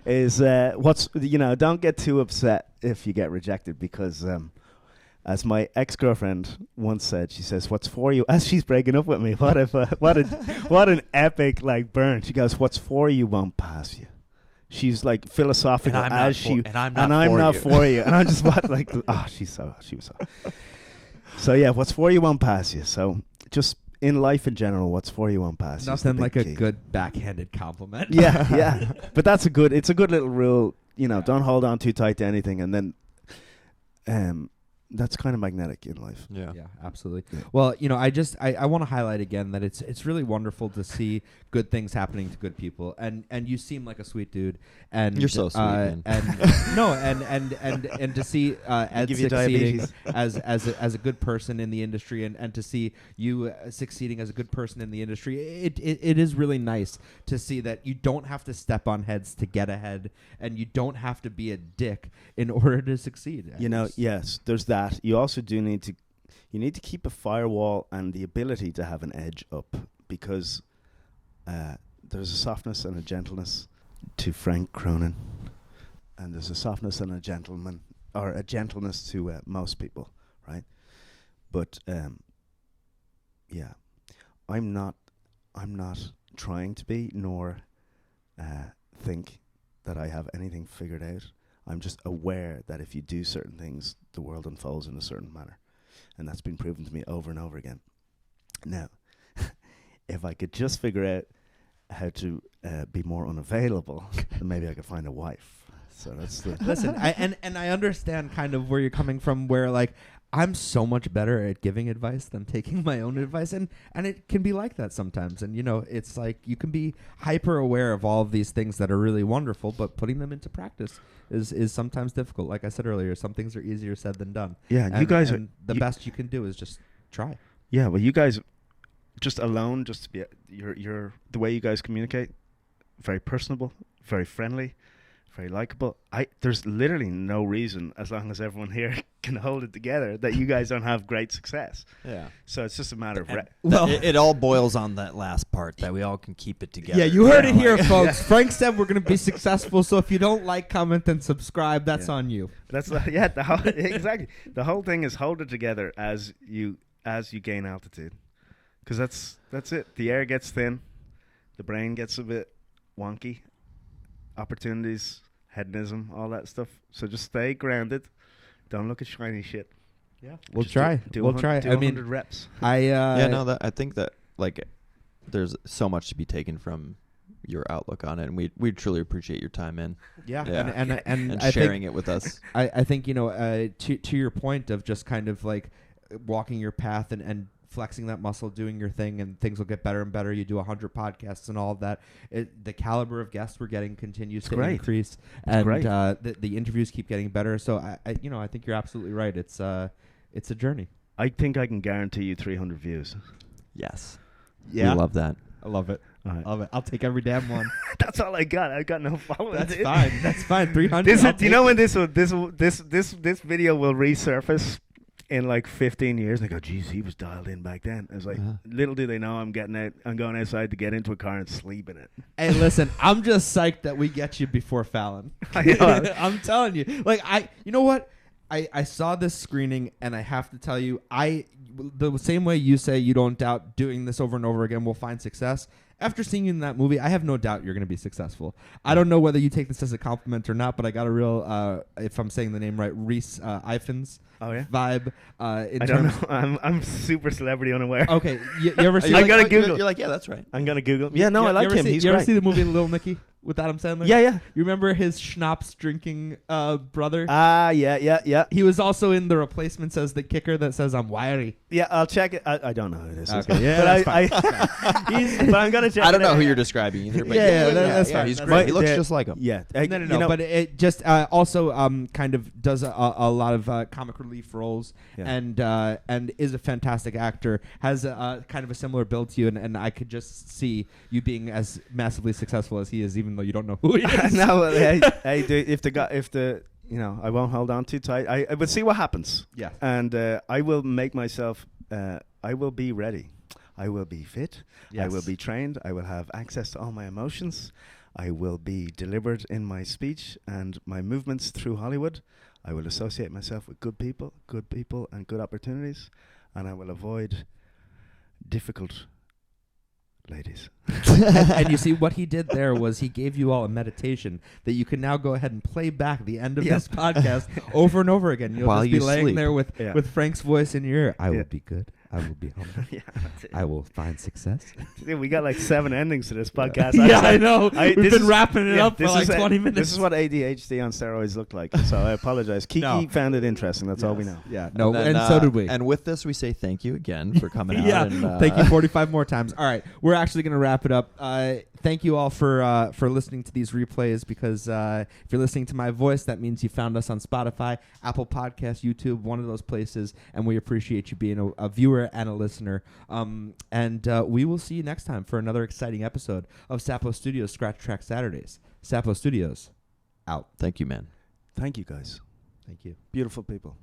Is don't get too upset if you get rejected because, as my ex-girlfriend once said, she says, "What's for you?" As she's breaking up with me, what an epic like burn. She goes, "What's for you won't pass you." She's like philosophical And I'm not for you. And I'm just she was so. So yeah, what's for you won't pass you. So just in life in general, what's for you won't pass you. Nothing like a key. good backhanded compliment. Yeah. But it's a good little rule. Don't hold on too tight to anything, and then, that's kind of magnetic in life. Yeah. Yeah, absolutely. Yeah. Well, I want to highlight again that it's really wonderful to see good things happening to good people, and you seem like a sweet dude, and You're so sweet, man. and to see Ed give you succeeding diabetes. as a good person in the industry, and to see you succeeding as a good person in the industry, it is really nice to see that you don't have to step on heads to get ahead, and you don't have to be a dick in order to succeed. Yes, there's that. You also do need to keep a firewall and the ability to have an edge up, because there's a softness and a gentleness to Frank Cronin, and there's a softness and a gentleness to most people, right? But I'm not trying to be, nor think that I have anything figured out. I'm just aware that if you do certain things, the world unfolds in a certain manner. And that's been proven to me over and over again. Now, if I could just figure out how to be more unavailable, then maybe I could find a wife. So that's the... Listen, I understand kind of where you're coming from, where like I'm so much better at giving advice than taking my own advice, and it can be like that sometimes. And it's like you can be hyper aware of all of these things that are really wonderful, but putting them into practice is sometimes difficult. Like I said earlier, some things are easier said than done. Yeah, and, you guys and the best you can do is just try. Yeah, well, you guys just alone, just to be you're the way you guys communicate, very personable, very friendly, very likable. There's literally no reason, as long as everyone here can hold it together, that you guys don't have great success. Yeah. So it's just a matter of It all boils on that last part, that we all can keep it together. Yeah, you heard it here, folks. Frank said we're going to be successful, so if you don't like, comment, and subscribe, that's on you. That's exactly. The whole thing is hold it together as you gain altitude, because that's it. The air gets thin, the brain gets a bit wonky, opportunities, hedonism, all that stuff. So just stay grounded. Don't look at shiny shit. Yeah, we'll Just try. Do We'll try. Do I mean, 100 reps. Yeah, no, that I think that like there's so much to be taken from your outlook on it, and we truly appreciate your time in yeah, Yeah. and and I sharing think, it with us. I think to your point of just kind of like walking your path and flexing that muscle, doing your thing, and things will get better and better. You do 100 podcasts and all of that. The caliber of guests we're getting continues to great. increase, and great. the interviews keep getting better. So I think you're absolutely right. It's a journey. I think I can guarantee you 300 views. Yes, Yeah, we love that. I love it. All right. Love it. I'll take every damn one. That's all I got. I got no followers. That's dude. fine. That's fine. 300. This I'll is, do you take know it. when this video will resurface in like 15 years? And they go, geez, he was dialed in back then. I was like, little do they know I'm going outside to get into a car and sleep in it. Hey, listen, I'm just psyched that we get you before Fallon. I know. I'm telling you. Like, you know what? I saw this screening, and I have to tell you, the same way you say you don't doubt doing this over and over again will find success. After seeing you in that movie, I have no doubt you're going to be successful. I don't know whether you take this as a compliment or not, but I got a real, if I'm saying the name right, Reese Ifans vibe. I don't know. I'm super celebrity unaware. Okay, you ever see? I gotta Google. You're like, yeah, that's right. I'm gonna Google. Yeah, no, I like him. He's you great. ever see the movie Little Nicky with Adam Sandler? Yeah. You remember his schnapps drinking brother? Yeah. He was also in The Replacements as the kicker that says, "I'm wiry." Yeah, I'll check it. I don't know who this is. Okay, yeah, but that's but I'm gonna check. I don't it know out. who you're describing either, but Yeah, that's fine. he's That's great. fine. He looks Yeah. just like him. Yeah. No. But it just also kind of does a lot of comic relief roles, Yeah. and is a fantastic actor. Has a kind of a similar build to you, and I could just see you being as massively successful as he is, even though you don't know who he is. No, hey, dude, if the I won't hold on too tight. I will see what happens. Yeah. And I will make myself. I will be ready. I will be fit. I will Yes. be trained. I will have access to all my emotions. I will be deliberate in my speech and my movements through Hollywood. I will associate myself with good people and good opportunities, and I will avoid difficult ladies. and you see what he did there was he gave you all a meditation that you can now go ahead and play back the end of Yeah. this podcast over and over again. You'll While just be you laying sleep. there with Yeah. Frank's voice in your ear. I Yeah. will be good. I will be humble. Yeah, that's it. I will find success. Dude, we got like 7 endings to this podcast. Yeah, I know. We've We've been wrapping it up for like 20 minutes. This is what ADHD on steroids looked like. So I apologize. Kiki No. found it interesting. That's all we know. Yeah, no, then, and so did we. And with this, we say thank you again for coming out. Yeah, and, thank you 45 more times. All right, we're actually going to wrap it up. Thank you all for listening to these replays, because if you're listening to my voice, that means you found us on Spotify, Apple Podcasts, YouTube, one of those places, and we appreciate you being a viewer and a listener. And we will see you next time for another exciting episode of Sapo Studios Scratch Track Saturdays. Sapo Studios, out. Thank you, man. Thank you, guys. Thank you. Beautiful people.